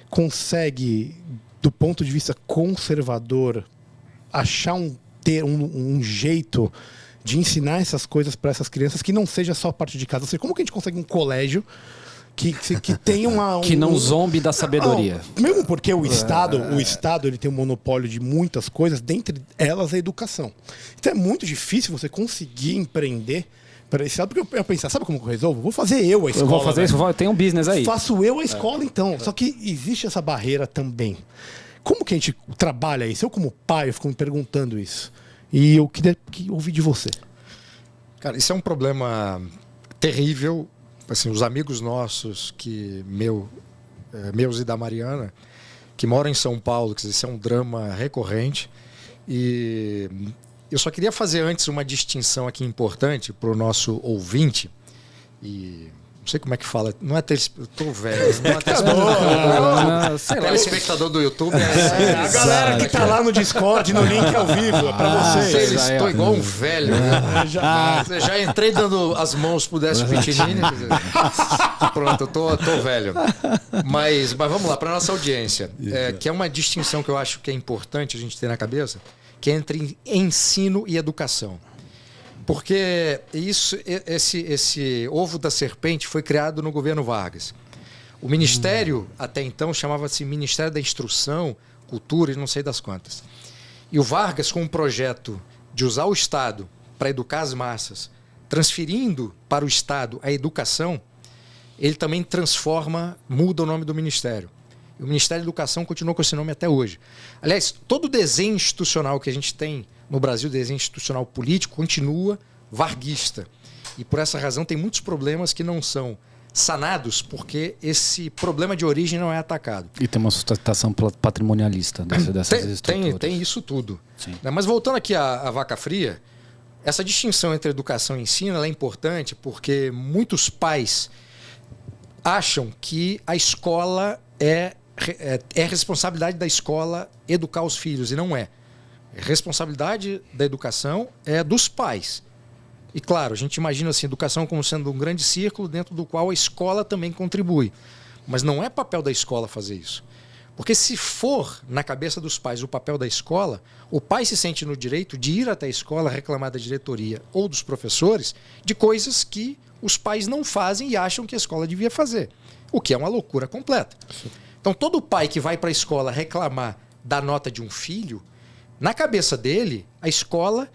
consegue, do ponto de vista conservador, achar um jeito de ensinar essas coisas para essas crianças que não seja só parte de casa? Ou seja, como que a gente consegue um colégio que tenha que não zombe da sabedoria? Mesmo porque o Estado ele tem um monopólio de muitas coisas, dentre elas a educação. Então é muito difícil você conseguir empreender para esse lado, porque eu pensar, sabe como eu resolvo? Vou fazer eu a escola. Eu vou fazer isso, tem um business aí. Faço eu a escola, então. Só que existe essa barreira também. Como que a gente trabalha isso? Eu, como pai, eu fico me perguntando isso. E eu queria ouvir de você. Cara, isso é um problema terrível. Assim, os amigos nossos, meus e da Mariana, que moram em São Paulo, que isso é um drama recorrente. E eu só queria fazer antes uma distinção aqui importante para o nosso ouvinte. E não sei como é que fala. Não é eu tô velho. Não é telespectador do YouTube. A galera que tá lá no Discord, no link ao vivo, é pra vocês. Estou igual um velho. Né? Já entrei dando as mãos pro Décio Pitinini. Pronto, eu tô velho. Mas vamos lá, para nossa audiência. Que é uma distinção que eu acho que é importante a gente ter na cabeça, que é entre ensino e educação. Porque esse ovo da serpente foi criado no governo Vargas. O ministério, até então, chamava-se Ministério da Instrução, Cultura e não sei das quantas. E o Vargas, com um projeto de usar o Estado para educar as massas, transferindo para o Estado a educação, ele também muda o nome do ministério. E o Ministério da Educação continua com esse nome até hoje. Aliás, todo o desenho institucional que a gente tem no Brasil, desenho institucional político, continua varguista. E por essa razão tem muitos problemas que não são sanados porque esse problema de origem não é atacado. E tem uma sustentação patrimonialista dessas estruturas. Tem isso tudo. Sim. Mas voltando aqui à vaca fria, essa distinção entre educação e ensino ela é importante porque muitos pais acham que a escola é é responsabilidade da escola educar os filhos, e não é. Responsabilidade da educação é dos pais. E claro, a gente imagina assim, a educação como sendo um grande círculo dentro do qual a escola também contribui. Mas não é papel da escola fazer isso. Porque se for na cabeça dos pais o papel da escola, o pai se sente no direito de ir até a escola reclamar da diretoria ou dos professores de coisas que os pais não fazem e acham que a escola devia fazer. O que é uma loucura completa. Então todo pai que vai para a escola reclamar da nota de um filho, na cabeça dele, a escola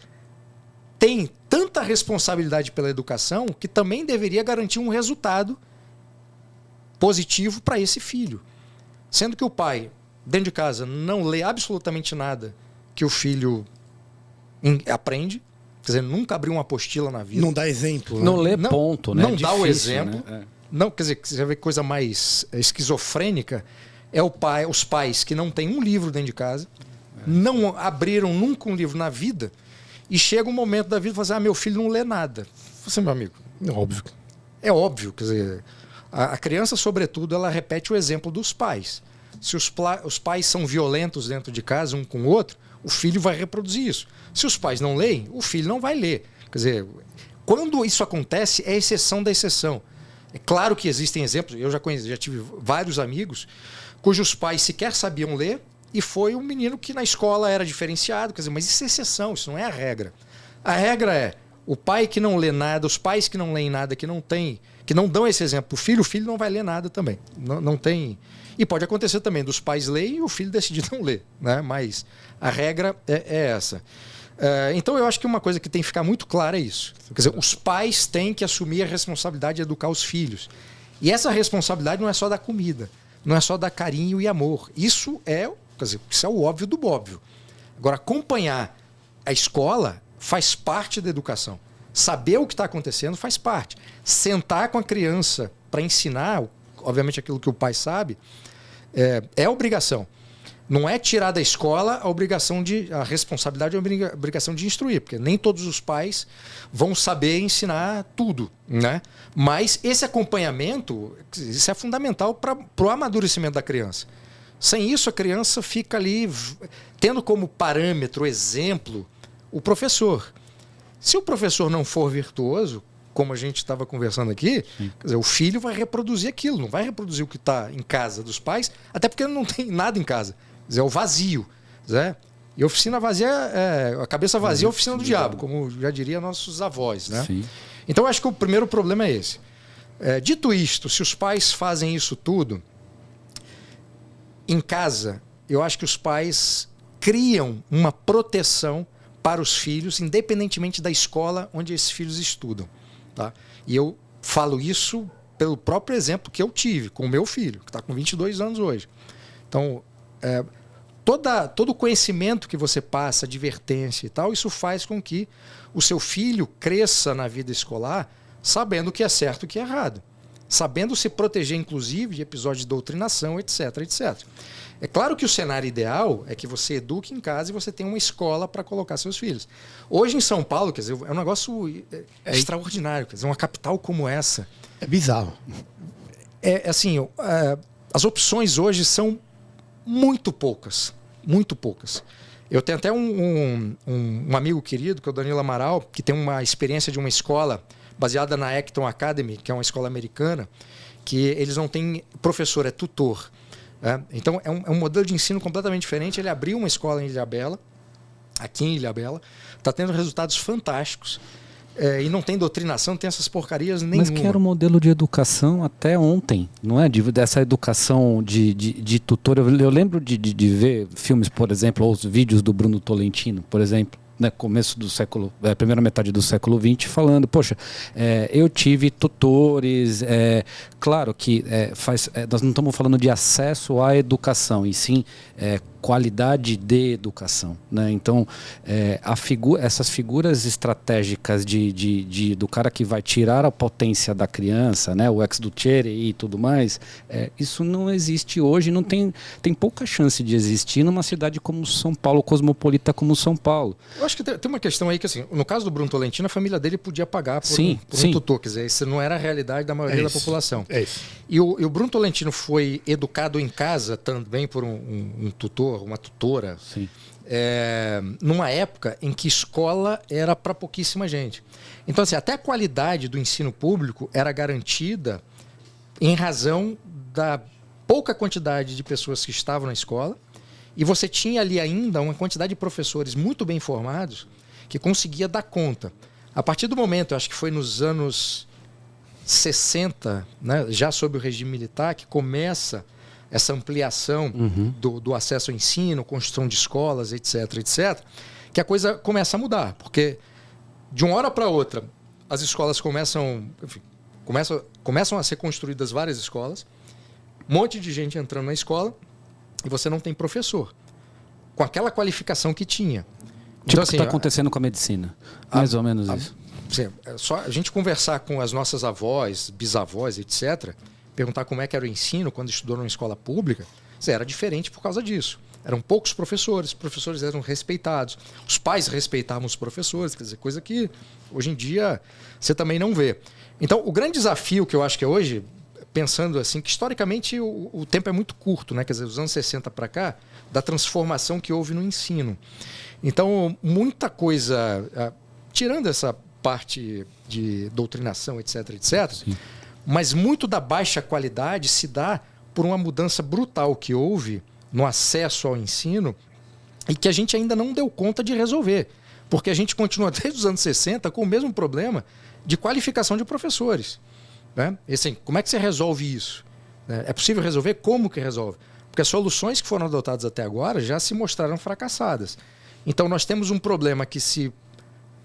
tem tanta responsabilidade pela educação que também deveria garantir um resultado positivo para esse filho. Sendo que o pai, dentro de casa, não lê absolutamente nada que o filho aprende. Quer dizer, nunca abriu uma apostila na vida. Não dá exemplo. Né? Não lê ponto, né? Não É dá o difícil, exemplo. né? Não, quer dizer, você vê coisa mais esquizofrênica. É os pais que não têm um livro dentro de casa, não abriram nunca um livro na vida, e chega um momento da vida e fala assim, meu filho não lê nada. Você, meu amigo. É óbvio. É óbvio, quer dizer, a criança, sobretudo, ela repete o exemplo dos pais. Se os pais são violentos dentro de casa, um com o outro, o filho vai reproduzir isso. Se os pais não leem, o filho não vai ler. Quer dizer, quando isso acontece, é exceção da exceção. É claro que existem exemplos, eu já tive vários amigos cujos pais sequer sabiam ler e foi um menino que na escola era diferenciado. Quer dizer, mas isso é exceção, isso não é a regra. A regra é o pai que não lê nada, os pais que não leem nada, que não dão esse exemplo para o filho não vai ler nada também. Não tem. E pode acontecer também dos pais lerem e o filho decidir não ler, né? Mas a regra é essa. Então eu acho que uma coisa que tem que ficar muito clara é isso. Quer dizer, os pais têm que assumir a responsabilidade de educar os filhos. E essa responsabilidade não é só da comida, não é só dar carinho e amor. Isso é o óbvio do óbvio. Agora, acompanhar a escola faz parte da educação. Saber o que está acontecendo faz parte. Sentar com a criança para ensinar, obviamente aquilo que o pai sabe, é obrigação. Não é tirar da escola a responsabilidade e a obrigação de instruir, porque nem todos os pais vão saber ensinar tudo, né? Mas esse acompanhamento, isso é fundamental para o amadurecimento da criança. Sem isso, a criança fica ali tendo como parâmetro, exemplo, o professor. Se o professor não for virtuoso, como a gente estava conversando aqui, quer dizer, o filho vai reproduzir aquilo, não vai reproduzir o que está em casa dos pais, até porque não tem nada em casa. Quer dizer, é o vazio. Né? E oficina vazia, a cabeça vazia é a oficina do diabo, como já diria nossos avós. Né? Sim. Então, eu acho que o primeiro problema é esse. Dito isto, se os pais fazem isso tudo, em casa, eu acho que os pais criam uma proteção para os filhos, independentemente da escola onde esses filhos estudam. Tá? E eu falo isso pelo próprio exemplo que eu tive com o meu filho, que está com 22 anos hoje. Então, todo o conhecimento que você passa, advertência e tal, isso faz com que o seu filho cresça na vida escolar sabendo o que é certo e o que é errado. Sabendo se proteger, inclusive, de episódios de doutrinação, etc, etc. É claro que o cenário ideal é que você eduque em casa e você tenha uma escola para colocar seus filhos. Hoje em São Paulo, quer dizer, é um negócio extraordinário. Quer dizer, uma capital como essa... É bizarro. As opções hoje são muito poucas. Muito poucas. Eu tenho até um amigo querido, que é o Danilo Amaral, que tem uma experiência de uma escola baseada na Acton Academy, que é uma escola americana, que eles não têm professor, é tutor. Então, é um modelo de ensino completamente diferente. Ele abriu uma escola em Ilhabela, aqui em Ilhabela, está tendo resultados fantásticos. E não tem doutrinação, não tem essas porcarias nenhuma. Mas que era o modelo de educação até ontem, não é? Dessa educação de tutor. Eu lembro de ver filmes, por exemplo, ou os vídeos do Bruno Tolentino, por exemplo, né, começo do século, primeira metade do século XX, falando, poxa, eu tive tutores, claro que nós não estamos falando de acesso à educação, e sim qualidade de educação, né? Então, essas figuras estratégicas do cara que vai tirar a potência da criança, né? O ex-ducere e tudo mais, isso não existe hoje, tem pouca chance de existir numa cidade como São Paulo, cosmopolita como São Paulo. Eu acho que tem uma questão aí que, assim, no caso do Bruno Tolentino, a família dele podia pagar por sim, um tutor, quer dizer, isso não era a realidade da maioria da população. É isso. E o Bruno Tolentino foi educado em casa também por um tutor, uma tutora, Sim. numa época em que escola era para pouquíssima gente. Então, assim, até a qualidade do ensino público era garantida em razão da pouca quantidade de pessoas que estavam na escola, e você tinha ali ainda uma quantidade de professores muito bem formados que conseguia dar conta. A partir do momento, eu acho que foi nos anos 60, né, já sob o regime militar, que começa essa ampliação do acesso ao ensino, construção de escolas, etc., que a coisa começa a mudar. Porque de uma hora para outra, as escolas começam a ser construídas várias escolas, um monte de gente entrando na escola, e você não tem professor com aquela qualificação que tinha. Tipo Então, o que está acontecendo com a medicina. Mais ou menos isso. É só a gente conversar com as nossas avós, bisavós, etc., perguntar como é que era o ensino quando estudou numa escola pública, era diferente por causa disso. Eram poucos professores, os professores eram respeitados, os pais respeitavam os professores, quer dizer, coisa que hoje em dia você também não vê. Então, o grande desafio que eu acho que é hoje, pensando assim, que historicamente o tempo é muito curto, né? Quer dizer, dos anos 60 para cá, da transformação que houve no ensino. Então, muita coisa, tirando essa parte de doutrinação, etc., Sim. mas muito da baixa qualidade se dá por uma mudança brutal que houve no acesso ao ensino e que a gente ainda não deu conta de resolver. Porque a gente continua desde os anos 60 com o mesmo problema de qualificação de professores. Né? E assim, como é que você resolve isso? É possível resolver? Como que resolve? Porque as soluções que foram adotadas até agora já se mostraram fracassadas. Então nós temos um problema que se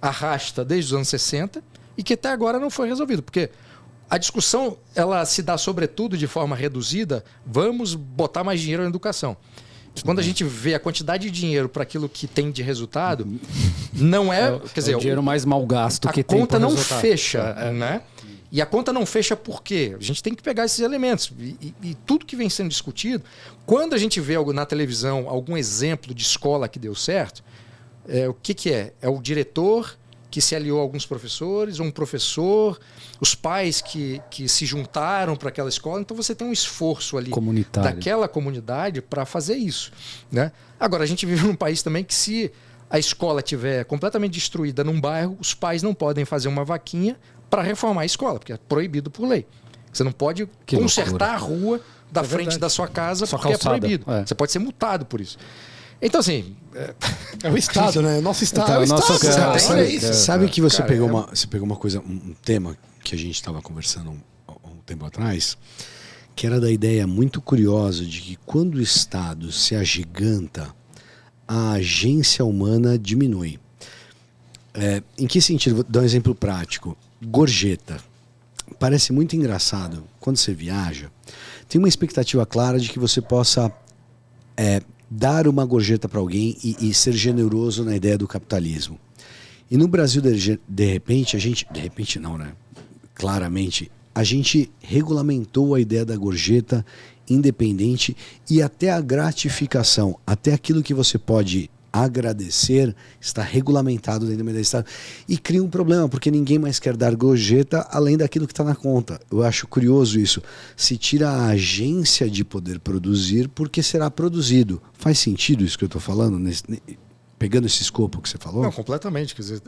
arrasta desde os anos 60 e que até agora não foi resolvido. Porque a discussão ela se dá sobretudo de forma reduzida, vamos botar mais dinheiro na educação. Quando a gente vê a quantidade de dinheiro para aquilo que tem de resultado, não quer dizer, o dinheiro mais mal gasto que tem. A conta não fecha, né? E a conta não fecha por quê? A gente tem que pegar esses elementos. E tudo que vem sendo discutido, quando a gente vê na televisão algum exemplo de escola que deu certo, o que é? É o diretor que se aliou a alguns professores, um professor, os pais que se juntaram para aquela escola. Então você tem um esforço ali daquela comunidade para fazer isso, né? Agora, a gente vive num país também que se a escola estiver completamente destruída num bairro, os pais não podem fazer uma vaquinha para reformar a escola, porque é proibido por lei. Você não pode consertar a rua da frente da sua casa porque é proibido. Você pode ser multado por isso. Então, assim... É o Estado, né? O nosso Estado é o Estado. Sabe que você pegou uma coisa, um tema que a gente estava conversando um tempo atrás, que era da ideia muito curiosa de que quando o Estado se agiganta, a agência humana diminui. Em que sentido? Vou dar um exemplo prático. Gorjeta. Parece muito engraçado. Quando você viaja, tem uma expectativa clara de que você possa dar uma gorjeta para alguém e ser generoso na ideia do capitalismo. E no Brasil, de repente, claramente, a gente regulamentou a ideia da gorjeta independente e até a gratificação, até aquilo que você pode agradecer, está regulamentado dentro do Estado. E cria um problema, porque ninguém mais quer dar gorjeta além daquilo que está na conta. Eu acho curioso isso. Se tira a agência de poder produzir, porque será produzido. Faz sentido isso que eu estou falando, pegando esse escopo que você falou? Não, completamente. Quer dizer,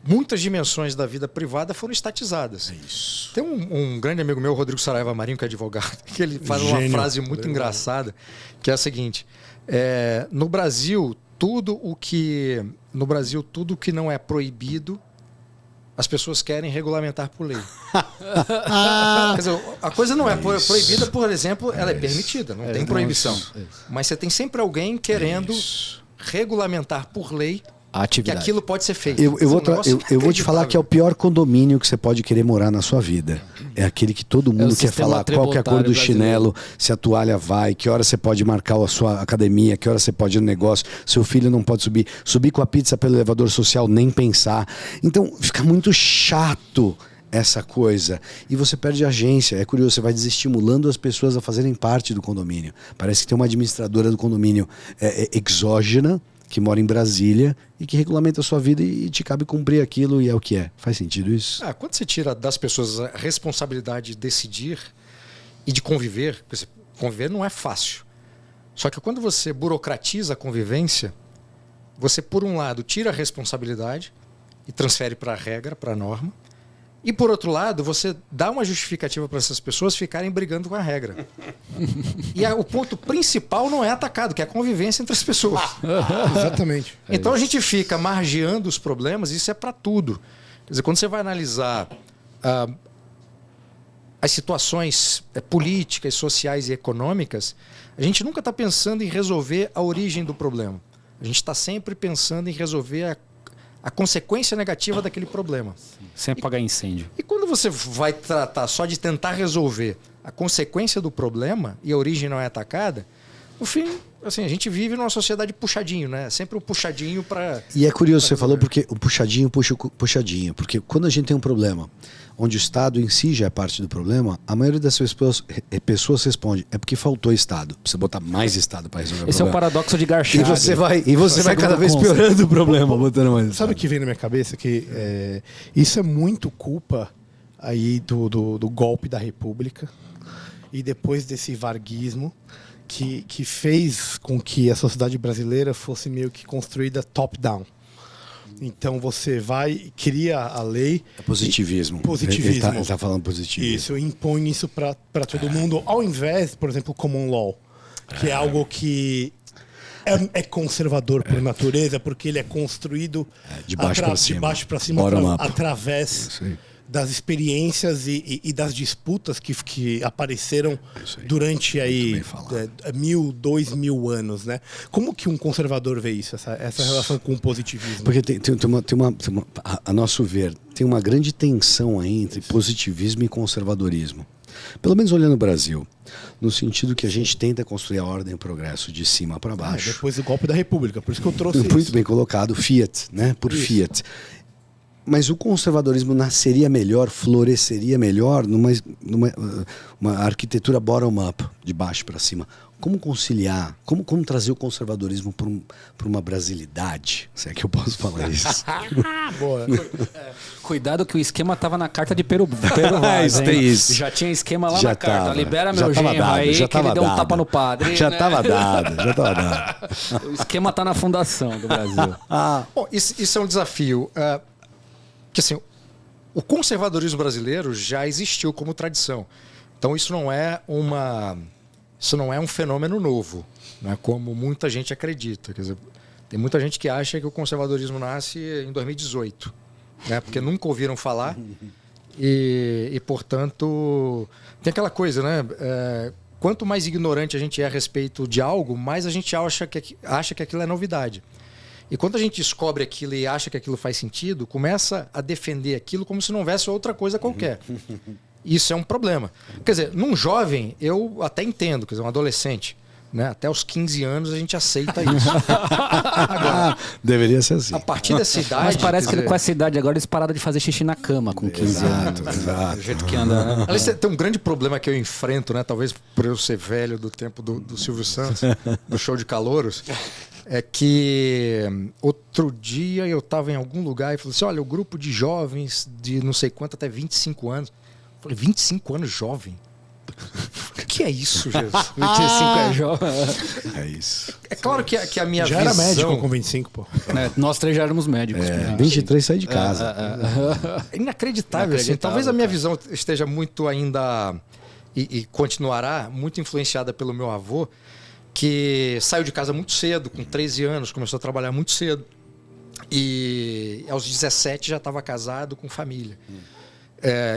muitas dimensões da vida privada foram estatizadas. É isso. Tem um grande amigo meu, Rodrigo Saraiva Marinho, que é advogado, que ele faz uma frase muito engraçada, que é a seguinte: no Brasil, tudo o que não é proibido, as pessoas querem regulamentar por lei. Quer dizer, a coisa não é proibida, por exemplo, ela é permitida, não tem proibição. Mas você tem sempre alguém querendo regulamentar por lei A atividade. que aquilo pode ser feito. Eu vou te falar que é o pior condomínio que você pode querer morar na sua vida. É aquele que todo mundo quer falar qual que é a cor do chinelo, se a toalha vai, que hora você pode marcar a sua academia, que hora você pode ir no negócio, seu filho não pode subir com a pizza pelo elevador social, nem pensar. Então fica muito chato essa coisa. E você perde a agência. É curioso, você vai desestimulando as pessoas a fazerem parte do condomínio. Parece que tem uma administradora do condomínio exógena, que mora em Brasília e que regulamenta a sua vida e te cabe cumprir aquilo e é o que é. Faz sentido isso? Quando você tira das pessoas a responsabilidade de decidir e de conviver, conviver não é fácil. Só que quando você burocratiza a convivência, você, por um lado, tira a responsabilidade e transfere para a regra, para a norma. E, por outro lado, você dá uma justificativa para essas pessoas ficarem brigando com a regra. E o ponto principal não é atacado, que é a convivência entre as pessoas. Exatamente. Então a gente fica margeando os problemas, isso é para tudo. Quer dizer, quando você vai analisar as situações políticas, sociais e econômicas, a gente nunca está pensando em resolver a origem do problema. A gente está sempre pensando em resolver a consequência negativa daquele problema. Sem apagar incêndio. E quando você vai tratar só de tentar resolver a consequência do problema e a origem não é atacada, no fim, assim, a gente vive numa sociedade puxadinho, né? Sempre o puxadinho para... E é curioso, você falou, porque o puxadinho puxa o puxadinho. Porque quando a gente tem um problema onde o Estado em si já é parte do problema, a maioria das pessoas responde, é porque faltou Estado. Precisa botar mais Estado para resolver o problema. Esse é o paradoxo de Garchag. E você vai cada vez piorando o problema, botando mais Estado. Sabe o que vem na minha cabeça? Que isso é muito culpa aí do golpe da República e depois desse varguismo que fez com que a sociedade brasileira fosse meio que construída top-down. Então você vai e cria a lei. É positivismo. Positivismo. Ele tá falando positivismo. Isso, impõe isso para todo mundo, ao invés, por exemplo, common law, que é algo que é conservador por natureza, porque ele é construído de baixo para cima, através das experiências e das disputas que apareceram durante aí 1.000, 2.000 anos, né? Como que um conservador vê isso, essa relação com o positivismo? Porque a nosso ver, tem uma grande tensão aí entre positivismo e conservadorismo. Pelo menos olhando o Brasil, no sentido que a gente tenta construir a ordem e o progresso de cima para baixo. Depois do golpe da República, por isso que eu trouxe isso. Muito bem colocado, Fiat, né? Por isso. Fiat. Mas o conservadorismo nasceria melhor, floresceria melhor numa arquitetura bottom-up, de baixo para cima. Como conciliar, como trazer o conservadorismo para uma brasilidade? Se é que eu posso falar isso. Boa. Cuidado que o esquema estava na carta de Pero Vaz, hein? Isso. Já tinha esquema lá na carta. Libera já meu genro aí, que ele deu um tapa no padre. Já estava né? dado. O esquema está na fundação do Brasil. Bom, isso é um desafio. Que assim, o conservadorismo brasileiro já existiu como tradição. Então isso não é um fenômeno novo, né, como muita gente acredita. Quer dizer, tem muita gente que acha que o conservadorismo nasce em 2018, né, porque nunca ouviram falar e portanto, tem aquela coisa, né? Quanto mais ignorante a gente é a respeito de algo, mais a gente acha que aquilo é novidade. E quando a gente descobre aquilo e acha que aquilo faz sentido, começa a defender aquilo como se não houvesse outra coisa qualquer. Isso é um problema. Quer dizer, num jovem, eu até entendo, quer dizer, um adolescente, né? Até os 15 anos a gente aceita isso. Agora, deveria ser assim. A partir dessa idade... Mas parece que com essa idade agora eles pararam de fazer xixi na cama com 15 anos. Exato. Do jeito que anda, né? Aliás, tem um grande problema que eu enfrento, né? Talvez por eu ser velho do tempo do Silvio Santos, do show de calouros, é que outro dia eu estava em algum lugar e falei assim, olha, o grupo de jovens de não sei quanto, até 25 anos. Eu falei, 25 anos jovem? O que é isso, Jesus? 25 é jovem. É isso. É claro que a minha Já visão... era médico com 25, pô. Nós três já éramos médicos. 23 sai de casa. É inacreditável. Assim. Talvez a minha visão esteja muito ainda... E continuará muito influenciada pelo meu avô, que saiu de casa muito cedo, com 13 anos, começou a trabalhar muito cedo. E aos 17 já estava casado com família.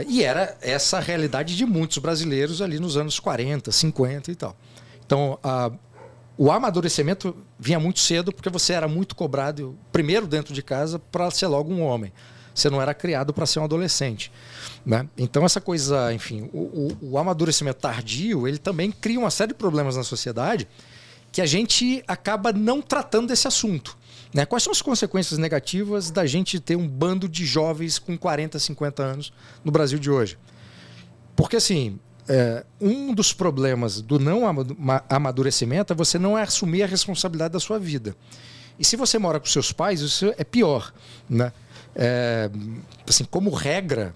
E era essa a realidade de muitos brasileiros ali nos anos 40, 50 e tal. Então, o amadurecimento vinha muito cedo porque você era muito cobrado, primeiro dentro de casa, para ser logo um homem. Você não era criado para ser um adolescente, né? Então essa coisa, enfim, o amadurecimento tardio, ele também cria uma série de problemas na sociedade que a gente acaba não tratando desse assunto, né? Quais são as consequências negativas da gente ter um bando de jovens com 40, 50 anos no Brasil de hoje? Porque assim, um dos problemas do não amadurecimento é você não assumir a responsabilidade da sua vida. E se você mora com seus pais, isso é pior, né? Assim, como regra,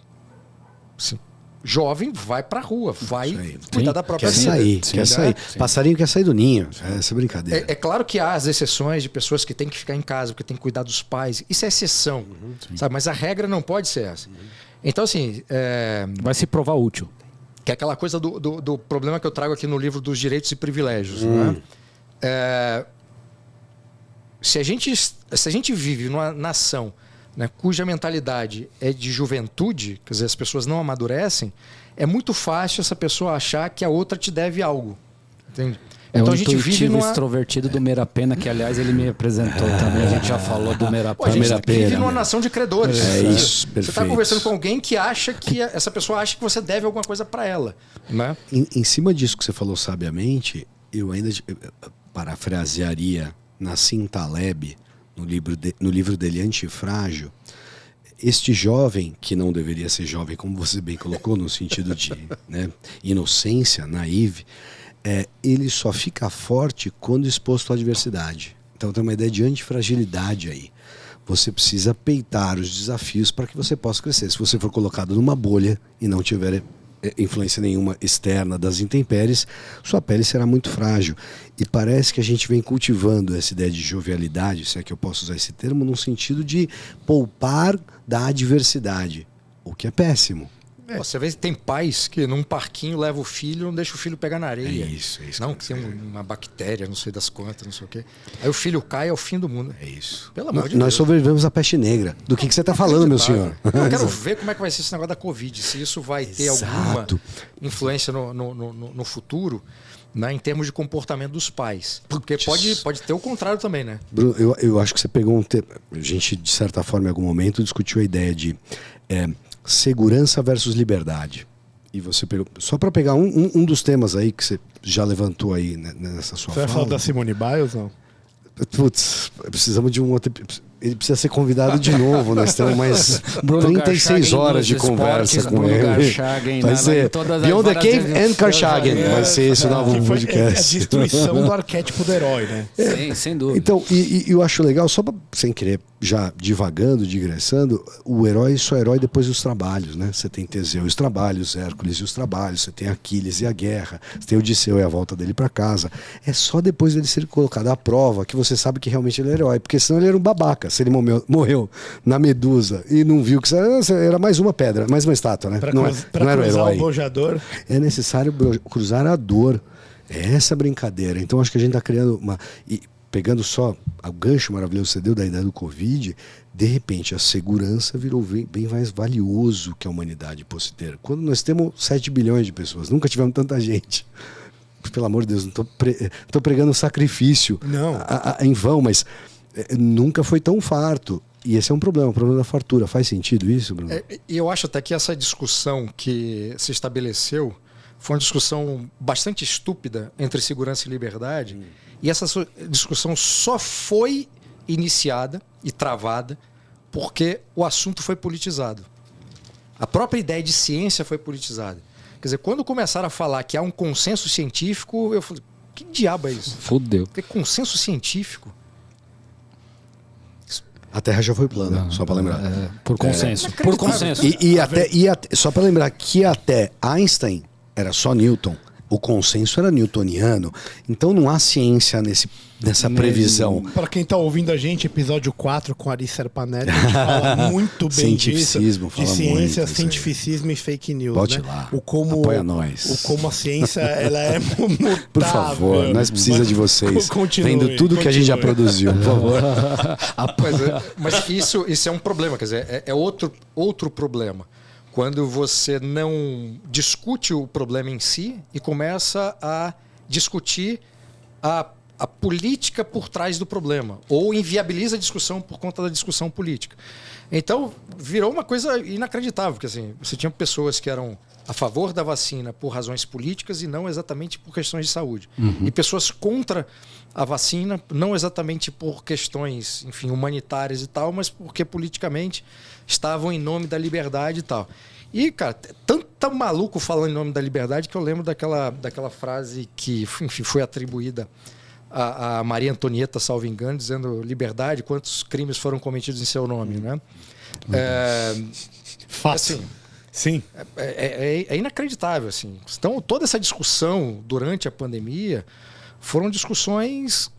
assim, jovem vai pra rua, vai cuidar da própria vida. Quer sair. Passarinho quer sair do ninho. Essa é brincadeira. É claro que há as exceções de pessoas que têm que ficar em casa porque têm que cuidar dos pais. Isso é exceção, sabe? Mas a regra não pode ser essa. Então, assim... vai se provar útil. Que é aquela coisa do problema que eu trago aqui no livro dos direitos e privilégios. Né? Se a gente vive numa nação, né, cuja mentalidade é de juventude, quer dizer, as pessoas não amadurecem, é muito fácil essa pessoa achar que a outra te deve algo. Entende? Então a gente vive numa... extrovertido do Meirapena, que aliás ele me apresentou também. A gente já falou do Meirapena. A gente vive numa nação de credores. Isso, perfeito. Você está conversando com alguém que acha que essa pessoa acha que você deve alguma coisa para ela, né? Em cima disso que você falou sabiamente, eu ainda parafrasearia Nassim Taleb no livro dele Antifrágil. Este jovem, que não deveria ser jovem, como você bem colocou, no sentido de, né, inocência, naive, ele só fica forte quando exposto à adversidade. Então tem uma ideia de antifragilidade aí. Você precisa peitar os desafios para que você possa crescer. Se você for colocado numa bolha e não tiver influência nenhuma externa das intempéries, sua pele será muito frágil. E parece que a gente vem cultivando essa ideia de jovialidade, se é que eu posso usar esse termo, no sentido de poupar da adversidade, o que é péssimo. Você vê que tem pais que num parquinho leva o filho, não deixa o filho pegar na areia. É isso. Não, que tem uma bactéria, não sei das quantas, não sei o quê. Aí o filho cai, é o fim do mundo. É isso. Pelo amor de Deus. Nós sobrevivemos à peste negra. Do que você está falando, meu senhor? Eu quero ver como é que vai ser esse negócio da Covid, se isso vai ter alguma influência no futuro, né, em termos de comportamento dos pais. Porque pode ter o contrário também, né? Bruno, eu acho que você pegou um tema. A gente, de certa forma, em algum momento, discutiu a ideia de segurança versus liberdade. E você pegou, só para pegar um dos temas aí que você já levantou aí, né, nessa sua fala. Você vai falar da Simone Biles, não? Putz, precisamos de um outro. Ele precisa ser convidado de novo. Nós temos mais 36 horas de conversa com ele. Vai ser Beyond the Cave and Karchagen. Vai ser esse novo podcast. A destruição do arquétipo do herói, né? Sim, sem dúvida. Então, e eu acho legal, só sem querer, já divagando, digressando, o herói só é herói depois dos trabalhos, né? Você tem Teseu e os trabalhos, Hércules e os trabalhos, você tem Aquiles e a guerra, você tem Odisseu e a volta dele para casa. É só depois dele ser colocado à prova que você sabe que realmente ele é herói, porque senão ele era um babaca. Se ele morreu na Medusa e não viu que era mais uma pedra, mais uma estátua, né? Não era o herói. O bojador. É necessário cruzar a dor. É essa brincadeira. Então acho que a gente está criando uma... E pegando só o gancho maravilhoso que você deu da ideia do Covid, de repente a segurança virou bem mais valioso que a humanidade possa ter. Quando nós temos 7 bilhões de pessoas, nunca tivemos tanta gente. Pelo amor de Deus, não estou pregando sacrifício em vão, mas nunca foi tão farto. E esse é um problema, o problema da fartura. Faz sentido isso, Bruno? Eu acho até que essa discussão que se estabeleceu foi uma discussão bastante estúpida entre segurança e liberdade. E essa discussão só foi iniciada e travada porque o assunto foi politizado. A própria ideia de ciência foi politizada. Quer dizer, quando começaram a falar que há um consenso científico, eu falei, que diabo é isso? Fudeu. Porque consenso científico? A Terra já foi plana, só para lembrar. Por consenso. Por consenso. E até, só para lembrar que até Einstein era só Newton. O consenso era newtoniano. Então não há ciência nessa previsão. Para quem está ouvindo a gente, episódio 4 com Ari Serpanetti, a gente fala muito bem disso. De ciência, cientificismo e fake news. Bote né? lá. Apoia nós. O como a ciência ela é mutável. Por favor, nós precisamos de vocês. Vendo tudo que a gente já produziu, por favor. Mas isso é um problema, quer dizer, é outro problema. Quando você não discute o problema em si e começa a discutir a a política por trás do problema, ou inviabiliza a discussão por conta da discussão política. Então, virou uma coisa inacreditável, porque assim, você tinha pessoas que eram a favor da vacina por razões políticas e não exatamente por questões de saúde. E pessoas contra a vacina, não exatamente por questões, enfim, humanitárias e tal, mas porque politicamente estavam em nome da liberdade e tal. E, cara, tanta maluco falando em nome da liberdade que eu lembro daquela frase que, enfim, foi atribuída a Maria Antonieta, salvo engano, dizendo liberdade, quantos crimes foram cometidos em seu nome, né? Fácil. Assim, sim. É inacreditável, assim. Então, toda essa discussão durante a pandemia foram discussões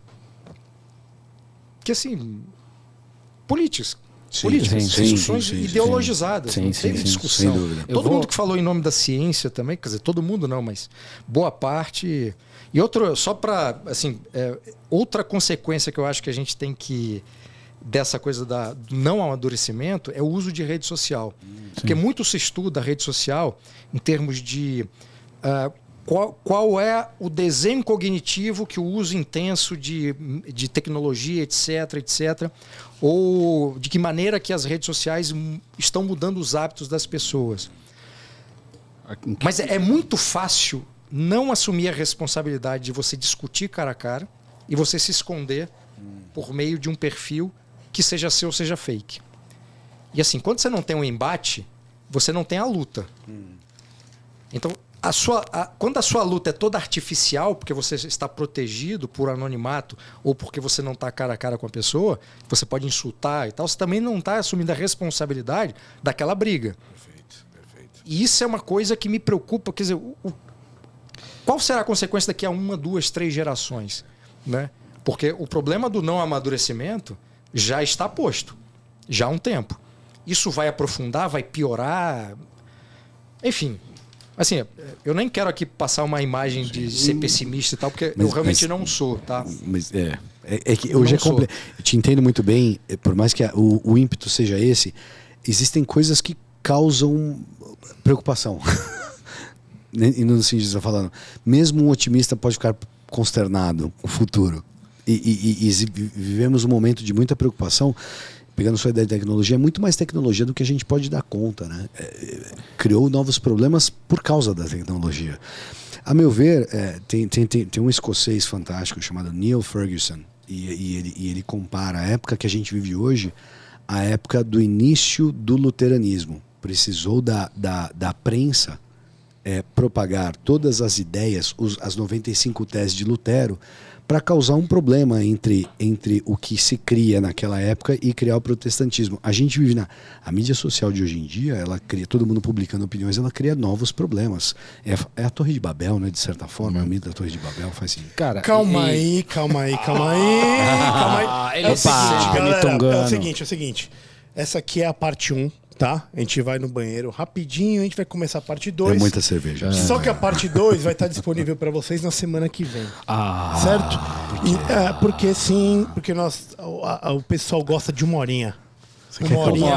que, assim, políticas. Discussões ideologizadas. Não teve discussão. Todo mundo que falou em nome da ciência também, quer dizer, todo mundo não, mas boa parte. E outro, só para, assim, outra consequência que eu acho que a gente tem que, dessa coisa do não amadurecimento, é o uso de rede social. Porque muito se estuda a rede social em termos de qual é o desenho cognitivo que o uso intenso de tecnologia, etc., ou de que maneira que as redes sociais estão mudando os hábitos das pessoas. Mas é muito fácil não assumir a responsabilidade de você discutir cara a cara e você se esconder por meio de um perfil que seja seu, seja fake. E assim, quando você não tem um embate, você não tem a luta. Então, quando a sua luta é toda artificial, porque você está protegido por anonimato ou porque você não está cara a cara com a pessoa, você pode insultar e tal, você também não está assumindo a responsabilidade daquela briga. Perfeito. E isso é uma coisa que me preocupa. Quer dizer, qual será a consequência daqui a 1, 2, 3 gerações? Né? Porque o problema do não amadurecimento já está posto, já há um tempo. Isso vai aprofundar, vai piorar, enfim. Assim, eu nem quero aqui passar uma imagem de ser pessimista e tal, porque eu realmente não sou, tá? Mas é que hoje eu te entendo muito bem, por mais que o ímpeto seja esse, existem coisas que causam preocupação. E no sentido que você está falando. Mesmo um otimista pode ficar consternado com o futuro. E vivemos um momento de muita preocupação. Pegando sua ideia de tecnologia, é muito mais tecnologia do que a gente pode dar conta, né? Criou novos problemas por causa da tecnologia. A meu ver, tem um escocês fantástico chamado Neil Ferguson, e ele compara a época que a gente vive hoje à época do início do luteranismo. Precisou da prensa propagar todas as ideias, as 95 teses de Lutero, para causar um problema entre o que se cria naquela época e criar o protestantismo. A gente vive a mídia social de hoje em dia, ela cria, todo mundo publicando opiniões, ela cria novos problemas. É a Torre de Babel, né, de certa forma, a mito da Torre de Babel faz assim. Cara, calma aí. É o seguinte, galera, é o seguinte. Essa aqui é a parte 1. Tá? A gente vai no banheiro rapidinho, a gente vai começar a parte 2. É muita cerveja. Só que a parte 2 vai estar disponível para vocês na semana que vem. Certo? Porque sim, porque o pessoal gosta de uma horinha. Uma horinha.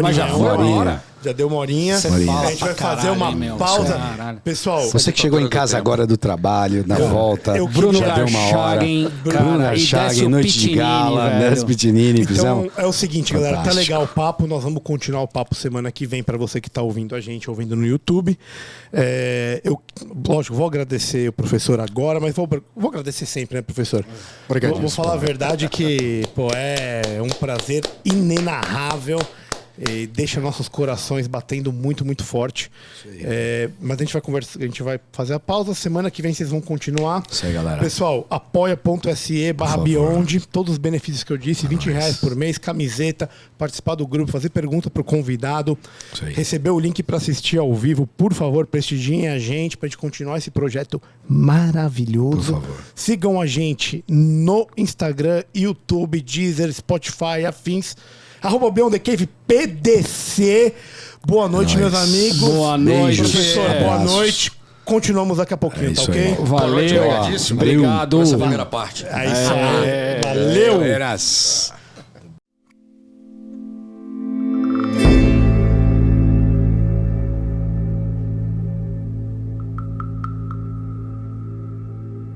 Mas já foi uma hora? Já deu uma horinha. A gente vai fazer uma pausa. Pessoal, você que chegou em casa agora do trabalho, na volta, Bruno já deu uma hora. Bruno Garchagen, noite de gala, Nes Pitinini. Então é o seguinte, galera, tá legal o papo. Nós vamos continuar o papo semana que vem para você que tá ouvindo a gente, ouvindo no YouTube. Lógico, vou agradecer o professor agora, mas vou agradecer sempre, né, professor? Obrigado. Vou falar a verdade que é um prazer inenarrável. Deixa nossos corações batendo muito, muito forte. Mas a gente vai conversar, a gente vai fazer a pausa. Semana que vem vocês vão continuar. Isso aí, galera. Pessoal, apoia.se/Beyond. Todos os benefícios que eu disse, R$20 por mês, camiseta, participar do grupo, fazer pergunta pro convidado, receber o link para assistir ao vivo. Por favor, prestigiem a gente pra gente continuar esse projeto maravilhoso. Por favor. Sigam a gente no Instagram, YouTube, Deezer, Spotify, afins. @BeyondTheCave PDC. Boa noite, meus amigos. Boa noite, professor. Boa noite. Continuamos daqui a pouquinho, tá ok? Valeu. Obrigadíssimo. Obrigado. Essa primeira parte. É isso aí. Valeu. Galera.